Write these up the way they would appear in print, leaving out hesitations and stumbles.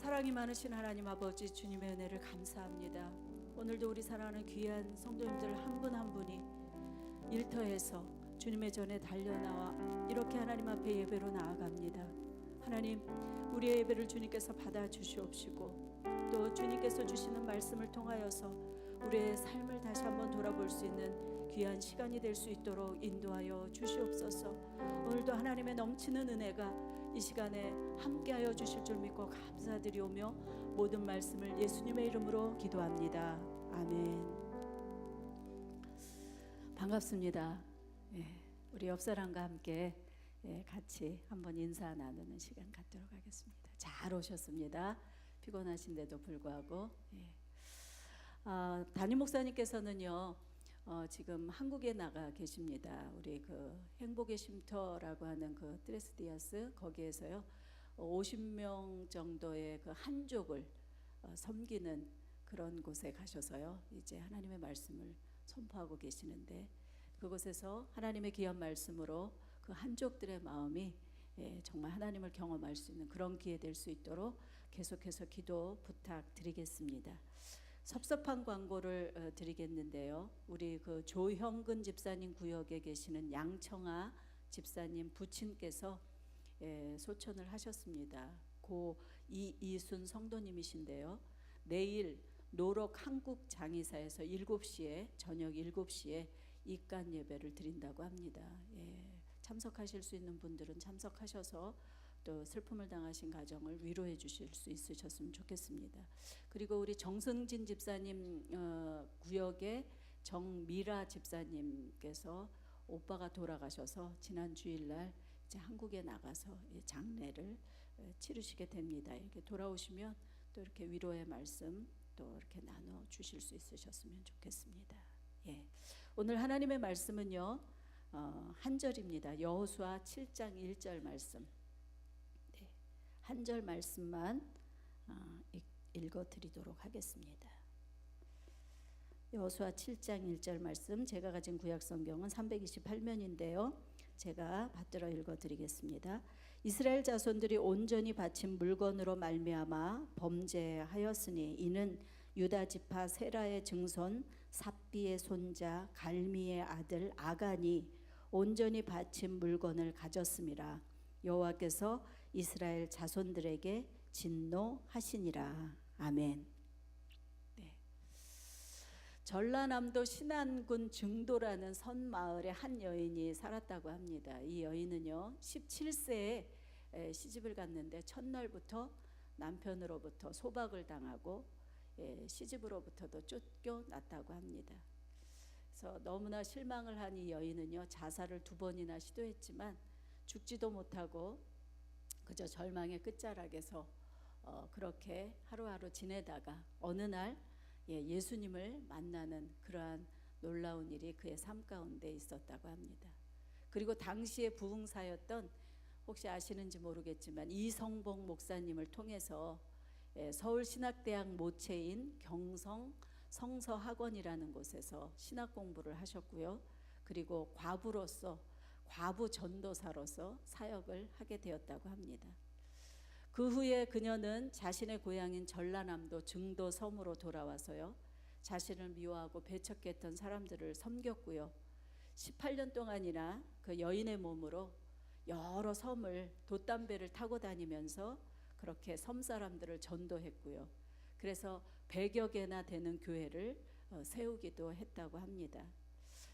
사랑이 많으신 하나님 아버지, 주님의 은혜를 감사합니다. 오늘도 우리 사랑하는 귀한 성도님들 한 분 한 분이 일터에서 주님의 전에 달려나와 이렇게 하나님 앞에 예배로 나아갑니다. 하나님, 우리의 예배를 주님께서 받아주시옵시고 또 주님께서 주시는 말씀을 통하여서 우리의 삶을 다시 한번 돌아볼 수 있는 귀한 시간이 될 수 있도록 인도하여 주시옵소서. 오늘도 하나님의 넘치는 은혜가 이 시간에 함께하여 주실 줄 믿고 감사드리오며 모든 말씀을 예수님의 이름으로 기도합니다. 아멘. 반갑습니다. 우리 옆사람과 함께 같이 한번 인사 나누는 시간 갖도록 하겠습니다. 잘 오셨습니다. 피곤하신데도 불구하고. 담임 목사님께서는요, 지금 한국에 나가 계십니다. 우리 그 행복의 쉼터라고 하는 그 트레스디아스 거기에서요 50명 정도의 그 한족을 섬기는 그런 곳에 가셔서요 이제 하나님의 말씀을 선포하고 계시는데, 그곳에서 하나님의 귀한 말씀으로 그 한족들의 마음이 정말 하나님을 경험할 수 있는 그런 기회 될 수 있도록 계속해서 기도 부탁드리겠습니다. 섭섭한 광고를 드리겠는데요. 우리 그 조형근 집사님 구역에 계시는 양청아 집사님 부친께서 소천을 하셨습니다. 고 이순 성도님이신데요. 내일 노록 한국 장의사에서 7시에 저녁 7시에 입간 예배를 드린다고 합니다. 참석하실 수 있는 분들은 참석하셔서 또 슬픔을 당하신 가정을 위로해 주실 수 있으셨으면 좋겠습니다. 그리고 우리 정승진 집사님 구역의 정미라 집사님께서 오빠가 돌아가셔서 지난 주일날 이제 한국에 나가서 장례를 치르시게 됩니다. 이렇게 돌아오시면 또 이렇게 위로의 말씀 또 이렇게 나눠 주실 수 있으셨으면 좋겠습니다. 오늘 하나님의 말씀은요 한 절입니다. 여호수아 7장 1절 말씀. 한 절 말씀만 읽어드리도록 하겠습니다. 여호수아 7장 1절 말씀, 제가 가진 구약성경은 328면인데요 제가 받들어 읽어드리겠습니다. 이스라엘 자손들이 온전히 바친 물건으로 말미암아 범죄하였으니 이는 유다 지파 세라의 증손 삽비의 손자 갈미의 아들 아간이 온전히 바친 물건을 가졌음이라. 여호와께서 이스라엘 자손들에게 진노하시니라. 아멘. 전라남도 신안군 증도라는 섬마을에 한 여인이 살았다고 합니다. 이 여인은요 17세에 시집을 갔는데 첫날부터 남편으로부터 소박을 당하고 시집으로부터도 쫓겨났다고 합니다. 그래서 너무나 실망을 한 이 여인은요 자살을 2번이나 시도했지만 죽지도 못하고 그저 절망의 끝자락에서 그렇게 하루하루 지내다가 어느 날 예수님을 만나는 그러한 놀라운 일이 그의 삶 가운데 있었다고 합니다. 그리고 당시에 부흥사였던, 혹시 아시는지 모르겠지만 이성복 목사님을 통해서 서울신학대학 모체인 경성 성서학원이라는 곳에서 신학 공부를 하셨고요. 그리고 과부로서 과부 전도사로서 사역을 하게 되었다고 합니다. 그 후에 그녀는 자신의 고향인 전라남도 증도 섬으로 돌아와서요 자신을 미워하고 배척했던 사람들을 섬겼고요 18년 동안이나 그 여인의 몸으로 여러 섬을 돛담배를 타고 다니면서 그렇게 섬 사람들을 전도했고요. 그래서 100여 개나 되는 교회를 세우기도 했다고 합니다.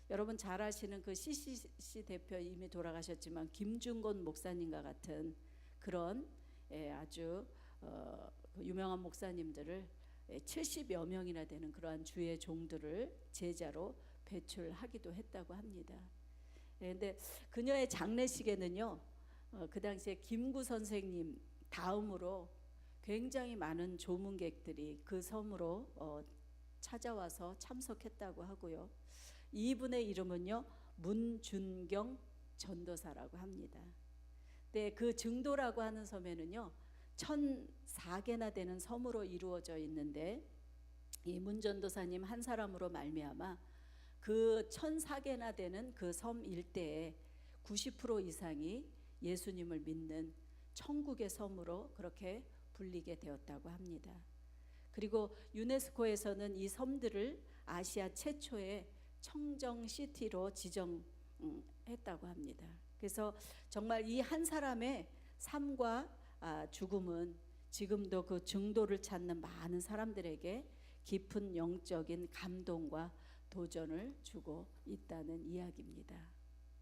여러분 잘 아시는 그 CCC 대표 이미 돌아가셨지만 김중곤 목사님과 같은 그런 아주 유명한 목사님들을 70여 명이나 되는 그러한 주의 종들을 제자로 배출하기도 했다고 합니다. 그런데 그녀의 장례식에는요 그 당시에 김구 선생님 다음으로 굉장히 많은 조문객들이 그 섬으로 찾아와서 참석했다고 하고요. 이분의 이름은요 문준경 전도사라고 합니다. 네, 그 증도라고 하는 섬에는요 1004개나 되는 섬으로 이루어져 있는데 이 문전도사님 한 사람으로 말미암아 그 1004개나 되는 그 섬 일대에 90% 이상이 예수님을 믿는 천국의 섬으로 그렇게 불리게 되었다고 합니다. 그리고 유네스코에서는 이 섬들을 아시아 최초의 청정 시티로 지정했다고 합니다. 그래서 정말 이 한 사람의 삶과 죽음은 지금도 그 증도를 찾는 많은 사람들에게 깊은 영적인 감동과 도전을 주고 있다는 이야기입니다.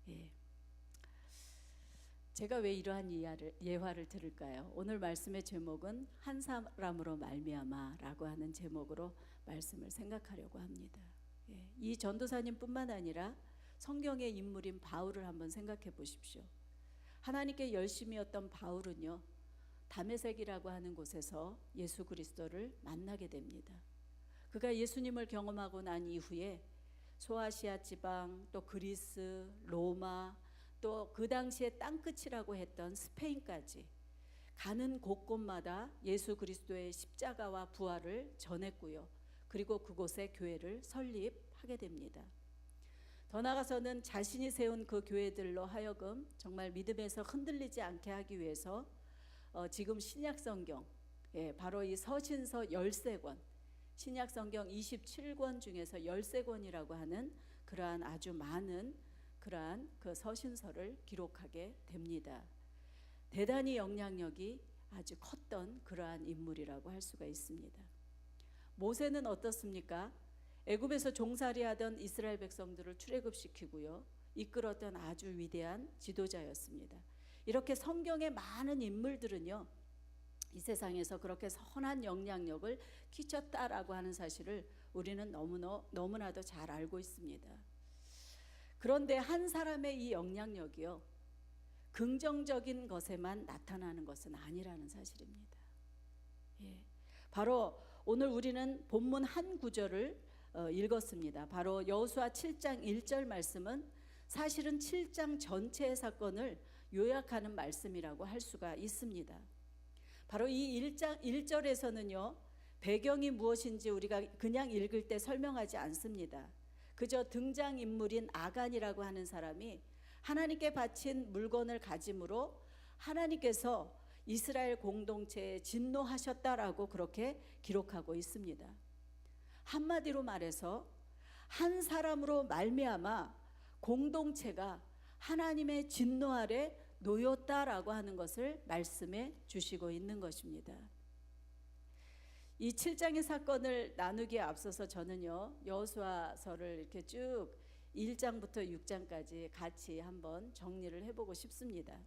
예. 제가 왜 이러한 예화를 들을까요? 오늘 말씀의 제목은 한 사람으로 말미암아라고 하는 제목으로 말씀을 생각하려고 합니다. 예. 이 전도사님뿐만 아니라 성경의 인물인 바울을 한번 생각해 보십시오. 하나님께 열심이었던 바울은요, 다메섹이라고 하는 곳에서 예수 그리스도를 만나게 됩니다. 그가 예수님을 경험하고 난 이후에 소아시아 지방, 또 그리스, 로마, 또 그 당시에 땅끝이라고 했던 스페인까지 가는 곳곳마다 예수 그리스도의 십자가와 부활을 전했고요. 그리고 그곳에 교회를 설립하게 됩니다. 더 나아가서는 자신이 세운 그 교회들로 하여금 정말 믿음에서 흔들리지 않게 하기 위해서 지금 신약성경, 바로 이 서신서 13권, 신약성경 27권 중에서 13권이라고 하는 그러한 아주 많은 그러한 그 서신서를 기록하게 됩니다. 대단히 영향력이 아주 컸던 그러한 인물이라고 할 수가 있습니다. 모세는 어떻습니까? 애굽에서 종살이하던 이스라엘 백성들을 출애굽시키고요, 이끌었던 아주 위대한 지도자였습니다. 이렇게 성경의 많은 인물들은요, 이 세상에서 그렇게 선한 영향력을 끼쳤다라고 하는 사실을 우리는 너무나도 잘 알고 있습니다. 그런데 한 사람의 이 영향력이요, 긍정적인 것에만 나타나는 것은 아니라는 사실입니다. 예. 바로 오늘 우리는 본문 한 구절을 읽었습니다. 바로 여호수아 7장 1절 말씀은 사실은 7장 전체의 사건을 요약하는 말씀이라고 할 수가 있습니다. 바로 이 1절에서는요, 배경이 무엇인지 우리가 그냥 읽을 때 설명하지 않습니다. 그저 등장인물인 아간이라고 하는 사람이 하나님께 바친 물건을 가짐으로 하나님께서 이스라엘 공동체에 진노하셨다라고 그렇게 기록하고 있습니다. 한마디로 말해서 한 사람으로 말미암아 공동체가 하나님의 진노 아래 놓였다라고 하는 것을 말씀해 주시고 있는 것입니다. 이 7장의 사건을 나누기에 앞서서 저는요, 여호수아서를 이렇게 쭉 1장부터 6장까지 같이 한번 정리를 해보고 싶습니다.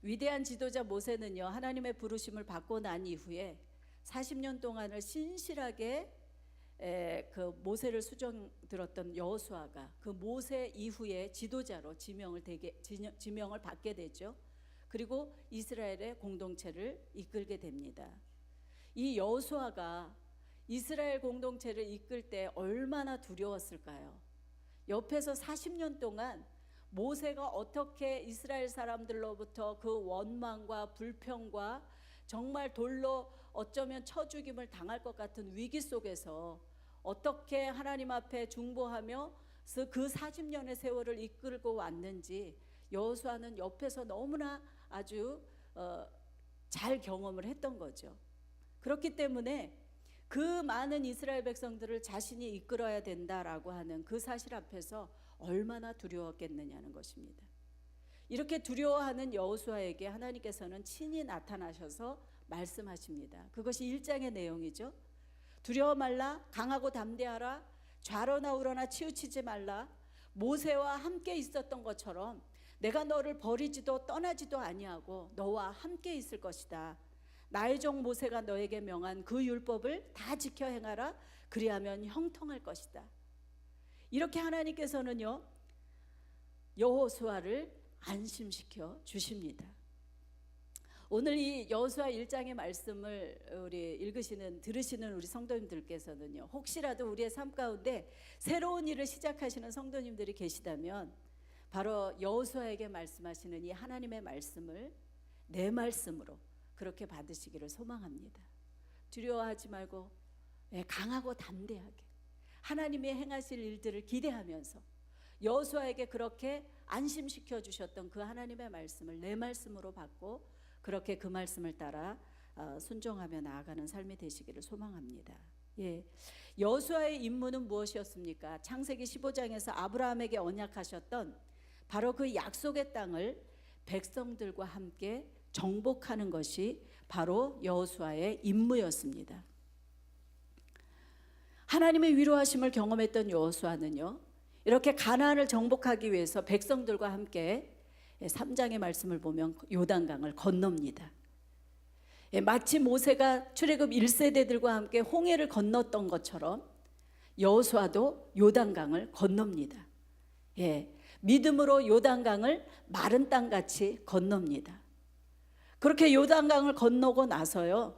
위대한 지도자 모세는요, 하나님의 부르심을 받고 난 이후에 40년 동안을 신실하게 그 모세를 수종 들었던 여호수아가 그 모세 이후에 지도자로 지명을 받게 되죠. 그리고 이스라엘의 공동체를 이끌게 됩니다. 이 여호수아가 이스라엘 공동체를 이끌 때 얼마나 두려웠을까요? 옆에서 40년 동안 모세가 어떻게 이스라엘 사람들로부터 그 원망과 불평과 정말 돌로 어쩌면 쳐 죽임을 당할 것 같은 위기 속에서 어떻게 하나님 앞에 중보하며 그 40년의 세월을 이끌고 왔는지 여호수아는 옆에서 너무나 아주 잘 경험을 했던 거죠. 그렇기 때문에 그 많은 이스라엘 백성들을 자신이 이끌어야 된다라고 하는 그 사실 앞에서 얼마나 두려웠겠느냐는 것입니다. 이렇게 두려워하는 여호수아에게 하나님께서는 친히 나타나셔서 말씀하십니다. 그것이 1장의 내용이죠. 두려워 말라, 강하고 담대하라, 좌로나 우로나 치우치지 말라. 모세와 함께 있었던 것처럼 내가 너를 버리지도 떠나지도 아니하고 너와 함께 있을 것이다. 나의 종 모세가 너에게 명한 그 율법을 다 지켜 행하라. 그리하면 형통할 것이다. 이렇게 하나님께서는요, 여호수아를 안심시켜 주십니다. 오늘 이 여호수아 1장의 말씀을 들으시는 우리 성도님들께서는요, 혹시라도 우리의 삶 가운데 새로운 일을 시작하시는 성도님들이 계시다면 바로 여호수아에게 말씀하시는 이 하나님의 말씀을 내 말씀으로 그렇게 받으시기를 소망합니다. 두려워하지 말고 강하고 담대하게 하나님의 행하실 일들을 기대하면서 여호수아에게 그렇게 안심시켜 주셨던 그 하나님의 말씀을 내 말씀으로 받고 그렇게 그 말씀을 따라 순종하며 나아가는 삶이 되시기를 소망합니다. 예, 여호수아의 임무는 무엇이었습니까? 창세기 15장에서 아브라함에게 언약하셨던 바로 그 약속의 땅을 백성들과 함께 정복하는 것이 바로 여호수아의 임무였습니다. 하나님의 위로하심을 경험했던 여호수아는요, 이렇게 가나안을 정복하기 위해서 백성들과 함께 3장의 말씀을 보면 요단강을 건넙니다. 마치 모세가 출애굽 1세대들과 함께 홍해를 건넜던 것처럼 여호수아도 요단강을 건넙니다. 믿음으로 요단강을 마른 땅같이 건넙니다. 그렇게 요단강을 건너고 나서요,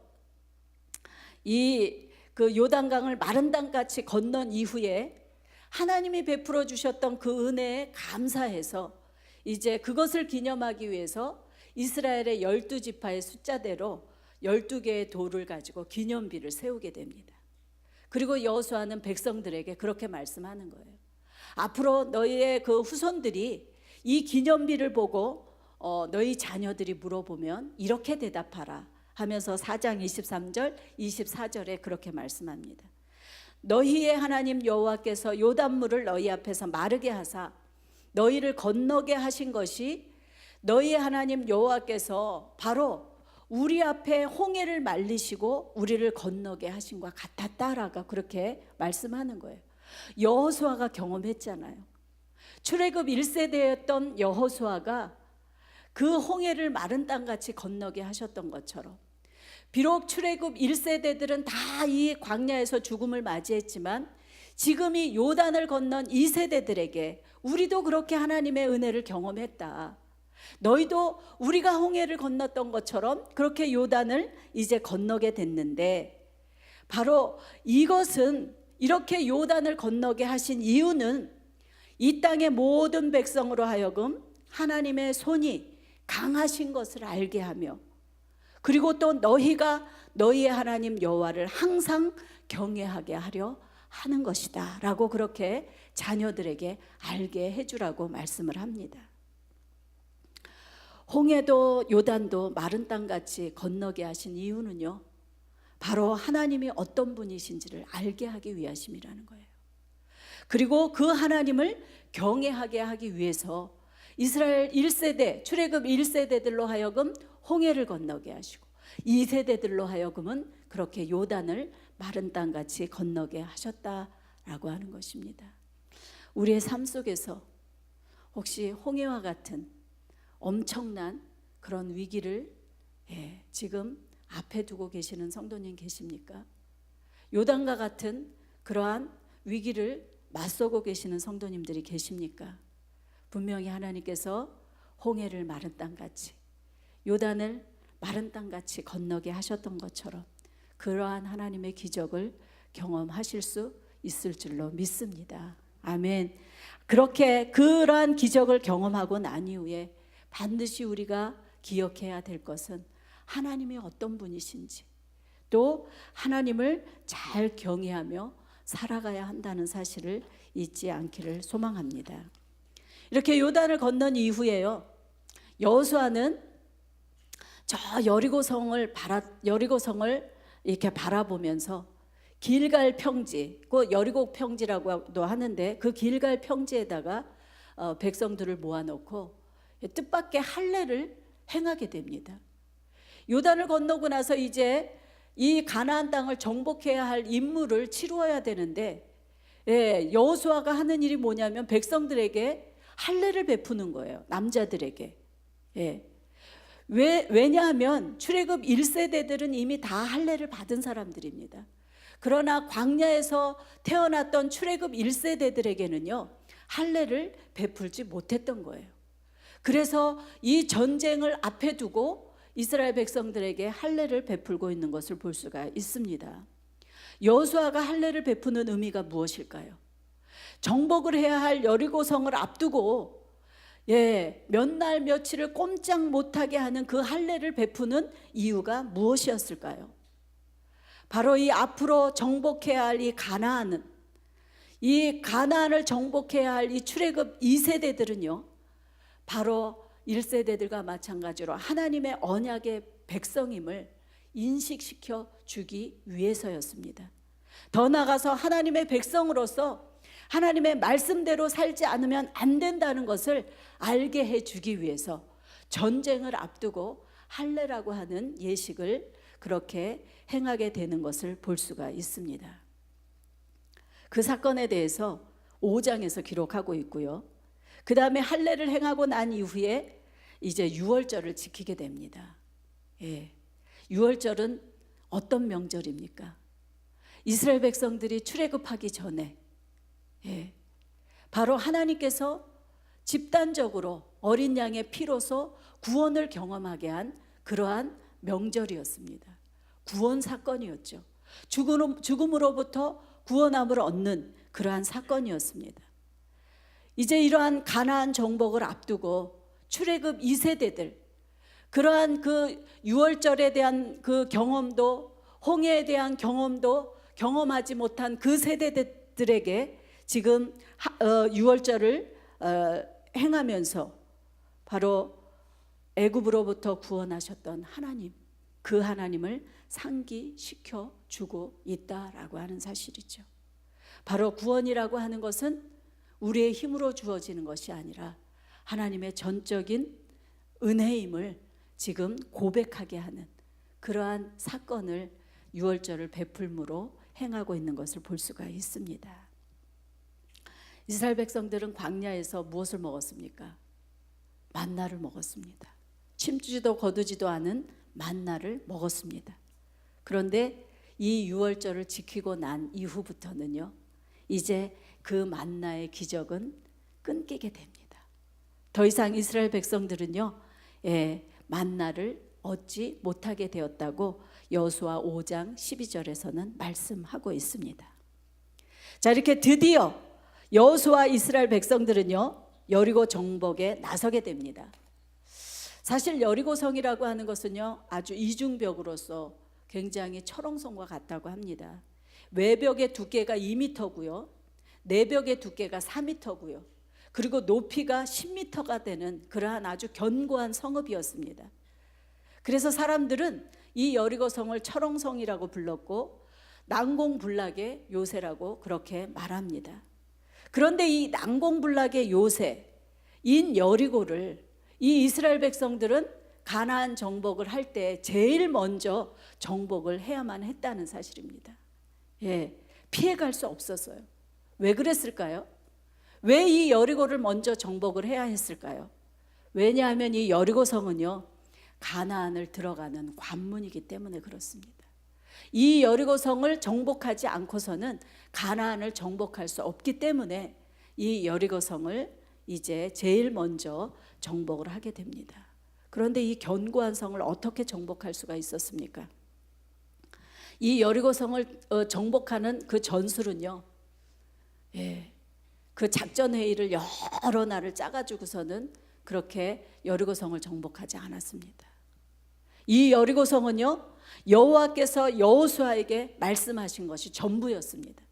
그 요단강을 마른 땅같이 건넌 이후에 하나님이 베풀어 주셨던 그 은혜에 감사해서 이제 그것을 기념하기 위해서 이스라엘의 12지파의 숫자대로 12개의 돌을 가지고 기념비를 세우게 됩니다. 그리고 여호수아는 백성들에게 그렇게 말씀하는 거예요. 앞으로 너희의 그 후손들이 이 기념비를 보고 너희 자녀들이 물어보면 이렇게 대답하라 하면서 4장 23절 24절에 그렇게 말씀합니다. 너희의 하나님 여호와께서 요단물을 너희 앞에서 마르게 하사 너희를 건너게 하신 것이 너희의 하나님 여호와께서 바로 우리 앞에 홍해를 말리시고 우리를 건너게 하신 것 같았다라고 그렇게 말씀하는 거예요. 여호수아가 경험했잖아요. 출애굽 1세대였던 여호수아가 그 홍해를 마른 땅같이 건너게 하셨던 것처럼, 비록 출애굽 1세대들은 다 이 광야에서 죽음을 맞이했지만 지금 이 요단을 건넌 2세대들에게 우리도 그렇게 하나님의 은혜를 경험했다. 너희도 우리가 홍해를 건넜던 것처럼 그렇게 요단을 이제 건너게 됐는데, 바로 이것은 이렇게 요단을 건너게 하신 이유는 이 땅의 모든 백성으로 하여금 하나님의 손이 강하신 것을 알게 하며, 그리고 또 너희가 너희의 하나님 여호와를 항상 경외하게 하려 하는 것이다 라고 그렇게 자녀들에게 알게 해주라고 말씀을 합니다. 홍해도 요단도 마른 땅같이 건너게 하신 이유는요, 바로 하나님이 어떤 분이신지를 알게 하기 위하심이라는 거예요. 그리고 그 하나님을 경외하게 하기 위해서 이스라엘 1세대, 출애굽 1세대들로 하여금 홍해를 건너게 하시고 2세대들로 하여금은 그렇게 요단을 마른 땅같이 건너게 하셨다라고 하는 것입니다. 우리의 삶 속에서 혹시 홍해와 같은 엄청난 그런 위기를 지금 앞에 두고 계시는 성도님 계십니까? 요단과 같은 그러한 위기를 맞서고 계시는 성도님들이 계십니까? 분명히 하나님께서 홍해를 마른 땅같이, 요단을 마른 땅같이 건너게 하셨던 것처럼 그러한 하나님의 기적을 경험하실 수 있을 줄로 믿습니다. 아멘. 그렇게 그러한 기적을 경험하고 난 이후에 반드시 우리가 기억해야 될 것은 하나님이 어떤 분이신지, 또 하나님을 잘 경외하며 살아가야 한다는 사실을 잊지 않기를 소망합니다. 이렇게 요단을 건넌 이후에요, 여호수아는 저 여리고성을 이렇게 바라보면서 길갈 평지, 그 여리고 평지라고도 하는데 그 길갈 평지에다가 백성들을 모아놓고 뜻밖의 할례를 행하게 됩니다. 요단을 건너고 나서 이제 이 가나안 땅을 정복해야 할 임무를 치루어야 되는데, 여호수아가 하는 일이 뭐냐면 백성들에게 할례를 베푸는 거예요. 남자들에게. 왜냐하면 출애굽 1세대들은 이미 다 할례를 받은 사람들입니다. 그러나 광야에서 태어났던 출애굽 1세대들에게는요 할례를 베풀지 못했던 거예요. 그래서 이 전쟁을 앞에 두고 이스라엘 백성들에게 할례를 베풀고 있는 것을 볼 수가 있습니다. 여호수아가 할례를 베푸는 의미가 무엇일까요? 정복을 해야 할 여리고성을 앞두고 몇 날 며칠을 꼼짝 못하게 하는 그 할례를 베푸는 이유가 무엇이었을까요? 바로 이 앞으로 정복해야 할 이 가나안은, 이 가나안을 정복해야 할 이 출애굽 2세대들은요 바로 1세대들과 마찬가지로 하나님의 언약의 백성임을 인식시켜 주기 위해서였습니다. 더 나아가서 하나님의 백성으로서 하나님의 말씀대로 살지 않으면 안 된다는 것을 알게 해주기 위해서 전쟁을 앞두고 할례라고 하는 예식을 그렇게 행하게 되는 것을 볼 수가 있습니다. 그 사건에 대해서 5장에서 기록하고 있고요. 그 다음에 할례를 행하고 난 이후에 이제 유월절을 지키게 됩니다. 유월절은 어떤 명절입니까? 이스라엘 백성들이 출애굽하기 전에 바로 하나님께서 집단적으로 어린 양의 피로서 구원을 경험하게 한 그러한 명절이었습니다. 구원 사건이었죠. 죽음으로부터 구원함을 얻는 그러한 사건이었습니다. 이제 이러한 가나안 정복을 앞두고 출애굽 2세대들, 그러한 그 유월절에 대한 그 경험도, 홍해에 대한 경험도 경험하지 못한 그 세대들에게 지금 유월절을 행하면서 바로 애굽으로부터 구원하셨던 하나님, 그 하나님을 상기시켜 주고 있다라고 하는 사실이죠. 바로 구원이라고 하는 것은 우리의 힘으로 주어지는 것이 아니라 하나님의 전적인 은혜임을 지금 고백하게 하는 그러한 사건을 유월절을 베풀므로 행하고 있는 것을 볼 수가 있습니다. 이스라엘 백성들은 광야에서 무엇을 먹었습니까? 만나를 먹었습니다. 침주지도 거두지도 않은 만나를 먹었습니다. 그런데 이 유월절을 지키고 난 이후부터는요, 이제 그 만나의 기적은 끊기게 됩니다. 더 이상 이스라엘 백성들은요, 만나를 얻지 못하게 되었다고 여호수아 5장 12절에서는 말씀하고 있습니다. 자, 이렇게 드디어 여호수아 이스라엘 백성들은요, 여리고 정복에 나서게 됩니다. 사실 여리고성이라고 하는 것은요, 아주 이중벽으로서 굉장히 철옹성과 같다고 합니다. 외벽의 두께가 2m고요, 내벽의 두께가 4m고요, 그리고 높이가 10m가 되는 그러한 아주 견고한 성읍이었습니다. 그래서 사람들은 이 여리고성을 철옹성이라고 불렀고 난공불락의 요새라고 그렇게 말합니다. 그런데 이 난공불락의 요새인 여리고를 이 이스라엘 백성들은 가나안 정복을 할 때 제일 먼저 정복을 해야만 했다는 사실입니다. 피해갈 수 없었어요. 왜 그랬을까요? 왜 이 여리고를 먼저 정복을 해야 했을까요? 왜냐하면 이 여리고성은요, 가나안을 들어가는 관문이기 때문에 그렇습니다. 이 여리고성을 정복하지 않고서는 가나안을 정복할 수 없기 때문에 이 여리고성을 이제 제일 먼저 정복을 하게 됩니다. 그런데 이 견고한 성을 어떻게 정복할 수가 있었습니까? 이 여리고성을 정복하는 그 전술은요, 그 작전회의를 여러 날을 짜가지고서는 그렇게 여리고성을 정복하지 않았습니다. 이 여리고성은요, 여호와께서 여호수아에게 말씀하신 것이 전부였습니다.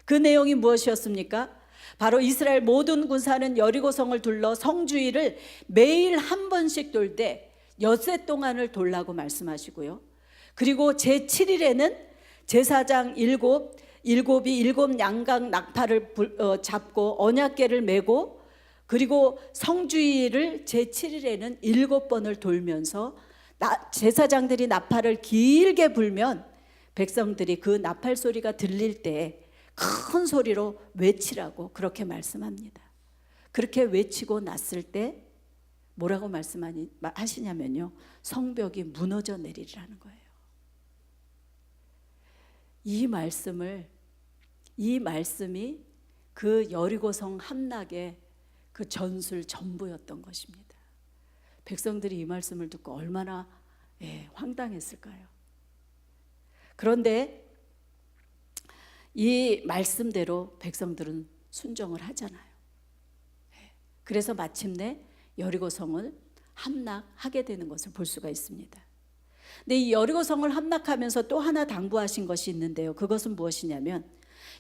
그 내용이 무엇이었습니까? 바로 이스라엘 모든 군사는 여리고성을 둘러 성주위를 매일 한 번씩 돌되 엿새 동안을 돌라고 말씀하시고요, 그리고 제7일에는 제사장 일곱이 일곱 양각 나팔을 잡고 언약궤를 메고, 그리고 성주위를 제7일에는 7번을 돌면서 제사장들이 나팔을 길게 불면 백성들이 그 나팔 소리가 들릴 때 큰 소리로 외치라고 그렇게 말씀합니다. 그렇게 외치고 났을 때 뭐라고 말씀하시냐면요, 성벽이 무너져 내리라는 거예요. 이 말씀이 그 여리고성 함락의 그 전술 전부였던 것입니다. 백성들이 이 말씀을 듣고 얼마나 황당했을까요? 그런데 이 말씀대로 백성들은 순종을 하잖아요. 그래서 마침내 여리고성을 함락하게 되는 것을 볼 수가 있습니다. 근데 이 여리고성을 함락하면서 또 하나 당부하신 것이 있는데요, 그것은 무엇이냐면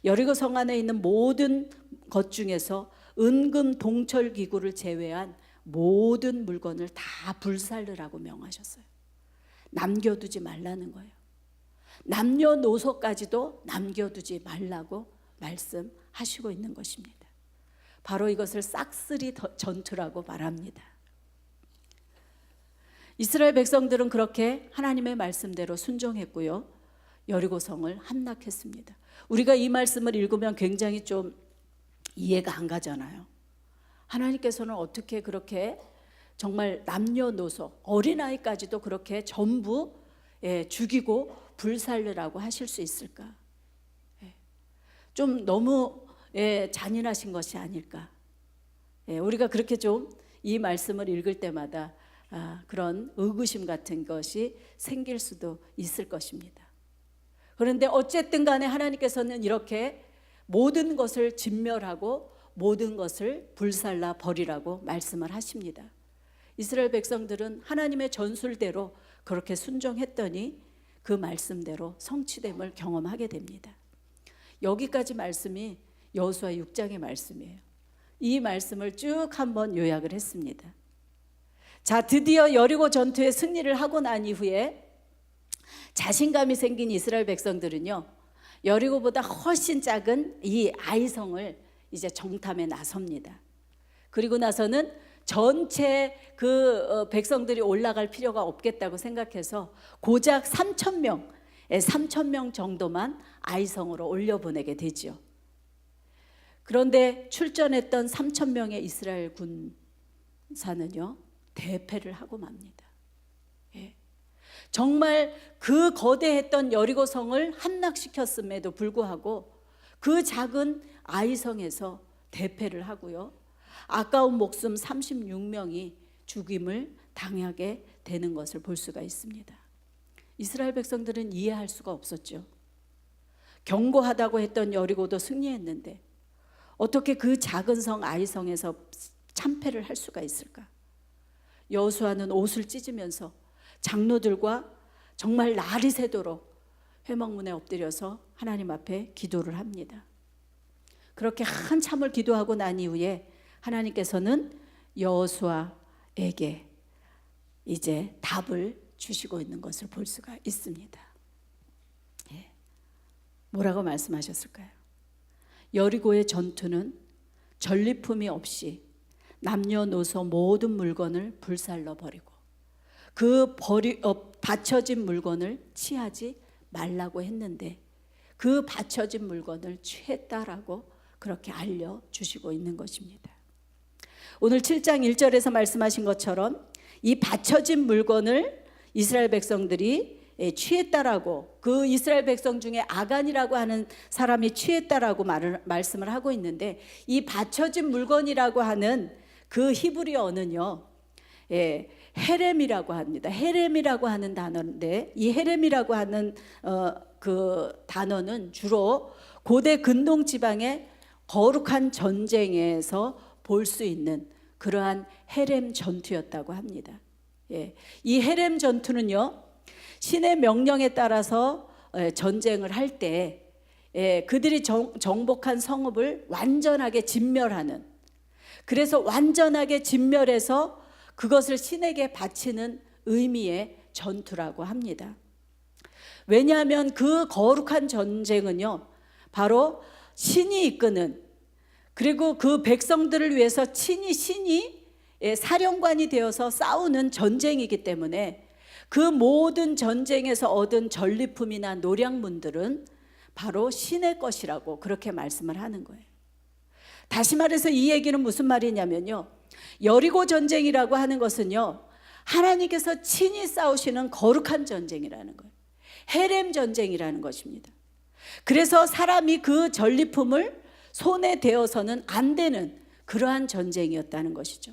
여리고성 안에 있는 모든 것 중에서 은금 동철 기구를 제외한 모든 물건을 다 불살르라고 명하셨어요. 남겨두지 말라는 거예요. 남녀노소까지도 남겨두지 말라고 말씀하시고 있는 것입니다. 바로 이것을 싹쓸이 전투라고 말합니다. 이스라엘 백성들은 그렇게 하나님의 말씀대로 순종했고요, 여리고성을 함락했습니다. 우리가 이 말씀을 읽으면 굉장히 좀 이해가 안 가잖아요. 하나님께서는 어떻게 그렇게 정말 남녀노소 어린아이까지도 그렇게 전부 죽이고 불살르라고 하실 수 있을까? 좀 너무 잔인하신 것이 아닐까? 우리가 그렇게 좀 이 말씀을 읽을 때마다 그런 의구심 같은 것이 생길 수도 있을 것입니다. 그런데 어쨌든 간에 하나님께서는 이렇게 모든 것을 진멸하고 모든 것을 불살라 버리라고 말씀을 하십니다. 이스라엘 백성들은 하나님의 전술대로 그렇게 순종했더니 그 말씀대로 성취됨을 경험하게 됩니다. 여기까지 말씀이 여호수아 6장의 말씀이에요. 이 말씀을 쭉 한번 요약을 했습니다. 자, 드디어 여리고 전투에 승리를 하고 난 이후에 자신감이 생긴 이스라엘 백성들은요, 여리고보다 훨씬 작은 이 아이성을 이제 정탐에 나섭니다. 그리고 나서는 전체 그 백성들이 올라갈 필요가 없겠다고 생각해서 고작 3,000명 정도만 아이성으로 올려보내게 되죠. 그런데 출전했던 3,000명의 이스라엘 군사는요, 대패를 하고 맙니다. 정말 그 거대했던 여리고성을 함락시켰음에도 불구하고 그 작은 아이성에서 대패를 하고요, 아까운 목숨 36명이 죽임을 당하게 되는 것을 볼 수가 있습니다. 이스라엘 백성들은 이해할 수가 없었죠. 견고하다고 했던 여리고도 승리했는데 어떻게 그 작은 성 아이성에서 참패를 할 수가 있을까? 여호수아는 옷을 찢으면서 장로들과 정말 날이 새도록 회막문에 엎드려서 하나님 앞에 기도를 합니다. 그렇게 한참을 기도하고 난 이후에 하나님께서는 여호수아에게 이제 답을 주시고 있는 것을 볼 수가 있습니다. 뭐라고 말씀하셨을까요? 여리고의 전투는 전리품이 없이 남녀노소 모든 물건을 불살러 버리고 그 바쳐진 물건을 취하지 말라고 했는데 그 바쳐진 물건을 취했다라고 그렇게 알려주시고 있는 것입니다. 오늘 7장 1절에서 말씀하신 것처럼 이 바쳐진 물건을 이스라엘 백성들이 취했다라고, 그 이스라엘 백성 중에 아간이라고 하는 사람이 취했다라고 말씀을 하고 있는데, 이 바쳐진 물건이라고 하는 그 히브리어는요, 헤렘이라고 합니다. 헤렘이라고 하는 단어인데, 이 헤렘이라고 하는 그 단어는 주로 고대 근동 지방의 거룩한 전쟁에서 볼 수 있는 그러한 헤렘 전투였다고 합니다. 이 헤렘 전투는요, 신의 명령에 따라서 전쟁을 할 때 그들이 정복한 성읍을 완전하게 진멸하는, 그래서 완전하게 진멸해서 그것을 신에게 바치는 의미의 전투라고 합니다. 왜냐하면 그 거룩한 전쟁은요, 바로 신이 이끄는, 그리고 그 백성들을 위해서 신이 사령관이 되어서 싸우는 전쟁이기 때문에 그 모든 전쟁에서 얻은 전리품이나 노량문들은 바로 신의 것이라고 그렇게 말씀을 하는 거예요. 다시 말해서 이 얘기는 무슨 말이냐면요, 여리고 전쟁이라고 하는 것은요, 하나님께서 친히 싸우시는 거룩한 전쟁이라는 거예요. 헤렘 전쟁이라는 것입니다. 그래서 사람이 그 전리품을 손에 대어서는 안 되는 그러한 전쟁이었다는 것이죠.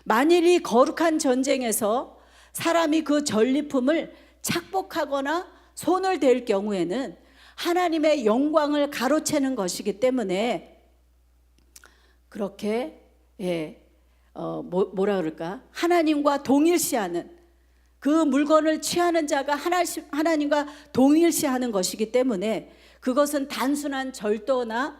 만일 이 거룩한 전쟁에서 사람이 그 전리품을 착복하거나 손을 댈 경우에는 하나님의 영광을 가로채는 것이기 때문에 그렇게 뭐라 그럴까, 하나님과 동일시하는, 그 물건을 취하는 자가 하나님과 동일시하는 것이기 때문에 그것은 단순한 절도나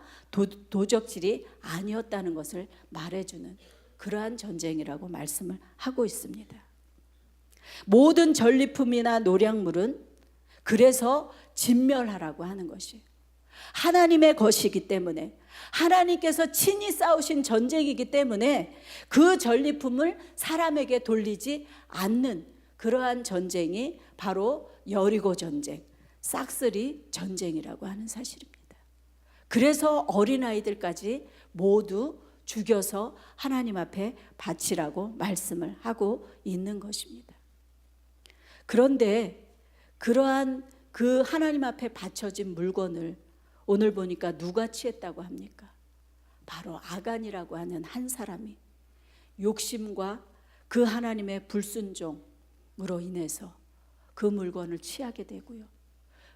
도적질이 아니었다는 것을 말해주는 그러한 전쟁이라고 말씀을 하고 있습니다. 모든 전리품이나 노량물은 그래서 진멸하라고 하는 것이에요. 하나님의 것이기 때문에, 하나님께서 친히 싸우신 전쟁이기 때문에 그 전리품을 사람에게 돌리지 않는 그러한 전쟁이 바로 여리고 전쟁, 싹쓸이 전쟁이라고 하는 사실입니다. 그래서 어린아이들까지 모두 죽여서 하나님 앞에 바치라고 말씀을 하고 있는 것입니다. 그런데 그러한 그 하나님 앞에 바쳐진 물건을 오늘 보니까 누가 취했다고 합니까? 바로 아간이라고 하는 한 사람이 욕심과 그 하나님의 불순종으로 인해서 그 물건을 취하게 되고요.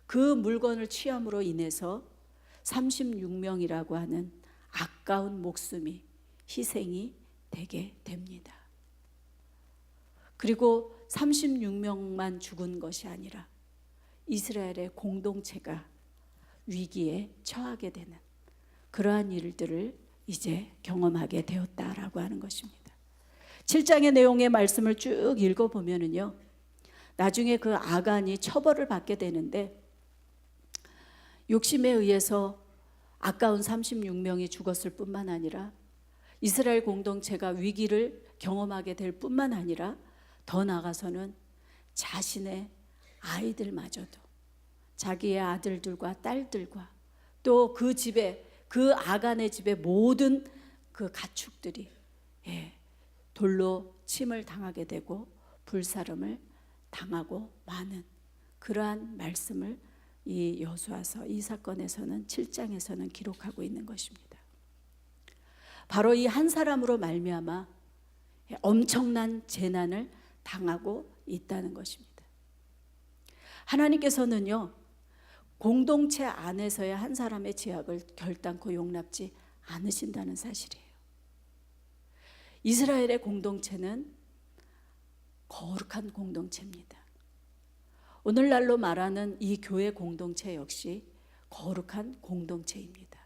그 물건을 취함으로 인해서 36명이라고 하는 아까운 목숨이 희생이 되게 됩니다. 그리고 36명만 죽은 것이 아니라 이스라엘의 공동체가 위기에 처하게 되는 그러한 일들을 이제 경험하게 되었다라고 하는 것입니다. 7장의 내용의 말씀을 쭉 읽어보면요, 나중에 그 아간이 처벌을 받게 되는데 욕심에 의해서 아까운 36명이 죽었을 뿐만 아니라 이스라엘 공동체가 위기를 경험하게 될 뿐만 아니라 더 나아가서는 자신의 아이들마저도, 자기의 아들들과 딸들과 또 그 집에, 그 아간의 집에 모든 그 가축들이 돌로 침을 당하게 되고 불사름을 당하고 마는 그러한 말씀을 이 여호수아서 이 사건에서는 7장에서는 기록하고 있는 것입니다. 바로 이 한 사람으로 말미암아 엄청난 재난을 당하고 있다는 것입니다. 하나님께서는요, 공동체 안에서의 한 사람의 죄악을 결단코 용납지 않으신다는 사실이에요. 이스라엘의 공동체는 거룩한 공동체입니다. 오늘날로 말하는 이 교회 공동체 역시 거룩한 공동체입니다.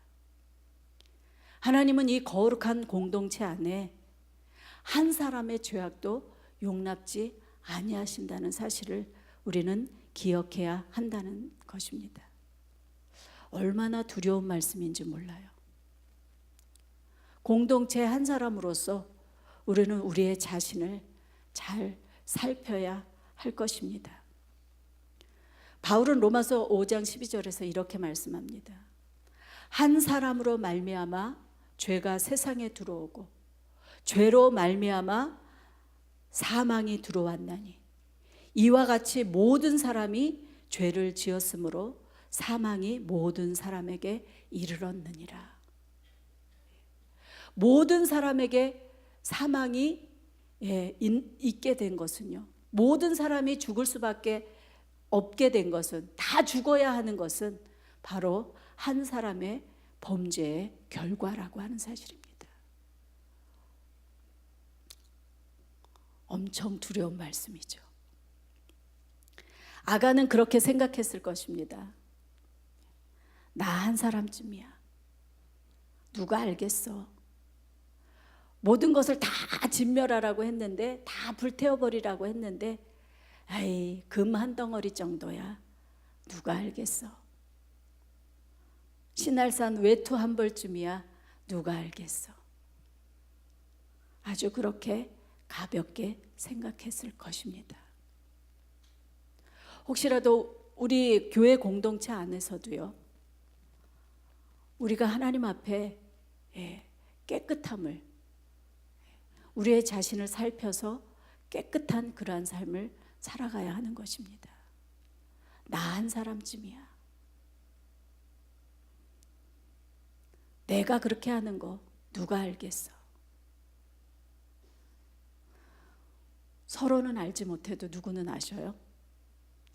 하나님은 이 거룩한 공동체 안에 한 사람의 죄악도 용납지 아니하신다는 사실을 우리는 기억해야 한다는 것입니다. 얼마나 두려운 말씀인지 몰라요. 공동체 한 사람으로서 우리는 우리의 자신을 잘 살펴야 할 것입니다. 바울은 로마서 5장 12절에서 이렇게 말씀합니다. 한 사람으로 말미암아 죄가 세상에 들어오고 죄로 말미암아 사망이 들어왔나니 이와 같이 모든 사람이 죄를 지었으므로 사망이 모든 사람에게 이르렀느니라. 모든 사람에게 사망이 있게 된 것은요, 모든 사람이 죽을 수밖에 없게 된 것은, 다 죽어야 하는 것은 바로 한 사람의 범죄의 결과라고 하는 사실입니다. 엄청 두려운 말씀이죠. 아간은 그렇게 생각했을 것입니다. 나 한 사람쯤이야. 누가 알겠어. 모든 것을 다 진멸하라고 했는데, 다 불태워버리라고 했는데, 아이, 금 한 덩어리 정도야. 누가 알겠어. 신할산 외투 한 벌쯤이야. 누가 알겠어. 아주 그렇게 가볍게 생각했을 것입니다. 혹시라도 우리 교회 공동체 안에서도요, 우리가 하나님 앞에 깨끗함을, 우리의 자신을 살펴서 깨끗한 그러한 삶을 살아가야 하는 것입니다. 나 한 사람쯤이야. 내가 그렇게 하는 거 누가 알겠어. 서로는 알지 못해도 누구는 아셔요?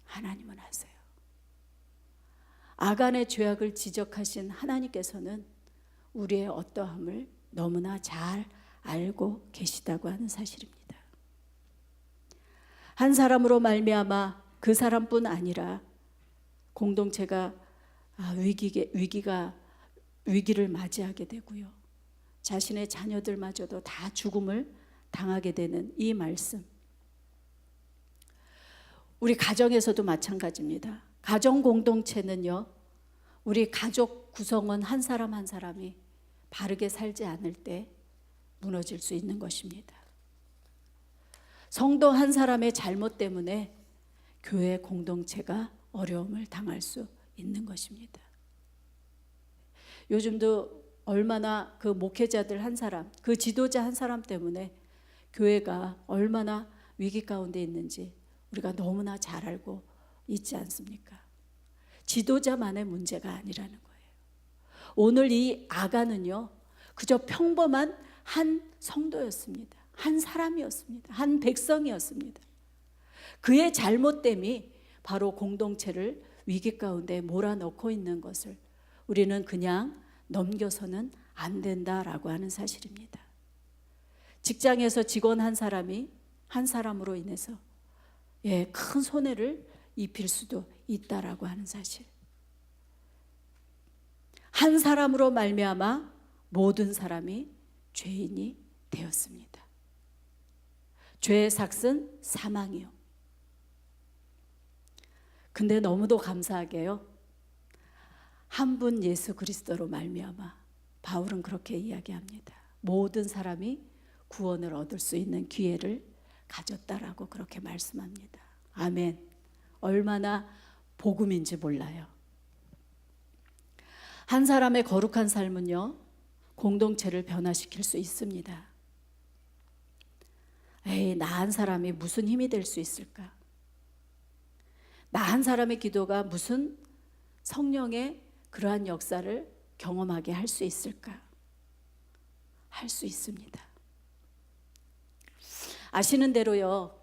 하나님은 아세요. 아간의 죄악을 지적하신 하나님께서는 우리의 어떠함을 너무나 잘 알고 계시다고 하는 사실입니다. 한 사람으로 말미암아 그 사람뿐 아니라 공동체가 위기를 맞이하게 되고요, 자신의 자녀들마저도 다 죽음을 당하게 되는 이 말씀, 우리 가정에서도 마찬가지입니다. 가정 공동체는요, 우리 가족 구성원 한 사람 한 사람이 바르게 살지 않을 때 무너질 수 있는 것입니다. 성도 한 사람의 잘못 때문에 교회 공동체가 어려움을 당할 수 있는 것입니다. 요즘도 얼마나 그 목회자들 한 사람, 그 지도자 한 사람 때문에 교회가 얼마나 위기 가운데 있는지 우리가 너무나 잘 알고 있지 않습니까? 지도자만의 문제가 아니라는 거예요. 오늘 이 아간은요, 그저 평범한 한 성도였습니다. 한 사람이었습니다. 한 백성이었습니다. 그의 잘못됨이 바로 공동체를 위기 가운데 몰아넣고 있는 것을 우리는 그냥 넘겨서는 안 된다라고 하는 사실입니다. 직장에서 직원 한 사람이 한 사람으로 인해서 큰 손해를 입힐 수도 있다라고 하는 사실. 한 사람으로 말미암아 모든 사람이 죄인이 되었습니다. 죄의 삭은 사망이요. 근데 너무도 감사하게요, 한 분 예수 그리스도로 말미암아 바울은 그렇게 이야기합니다. 모든 사람이 구원을 얻을 수 있는 기회를 가졌다라고 그렇게 말씀합니다. 아멘. 얼마나 복음인지 몰라요. 한 사람의 거룩한 삶은요, 공동체를 변화시킬 수 있습니다. 나 한 사람이 무슨 힘이 될 수 있을까? 나 한 사람의 기도가 무슨 성령의 그러한 역사를 경험하게 할 수 있을까? 할 수 있습니다. 아시는 대로요,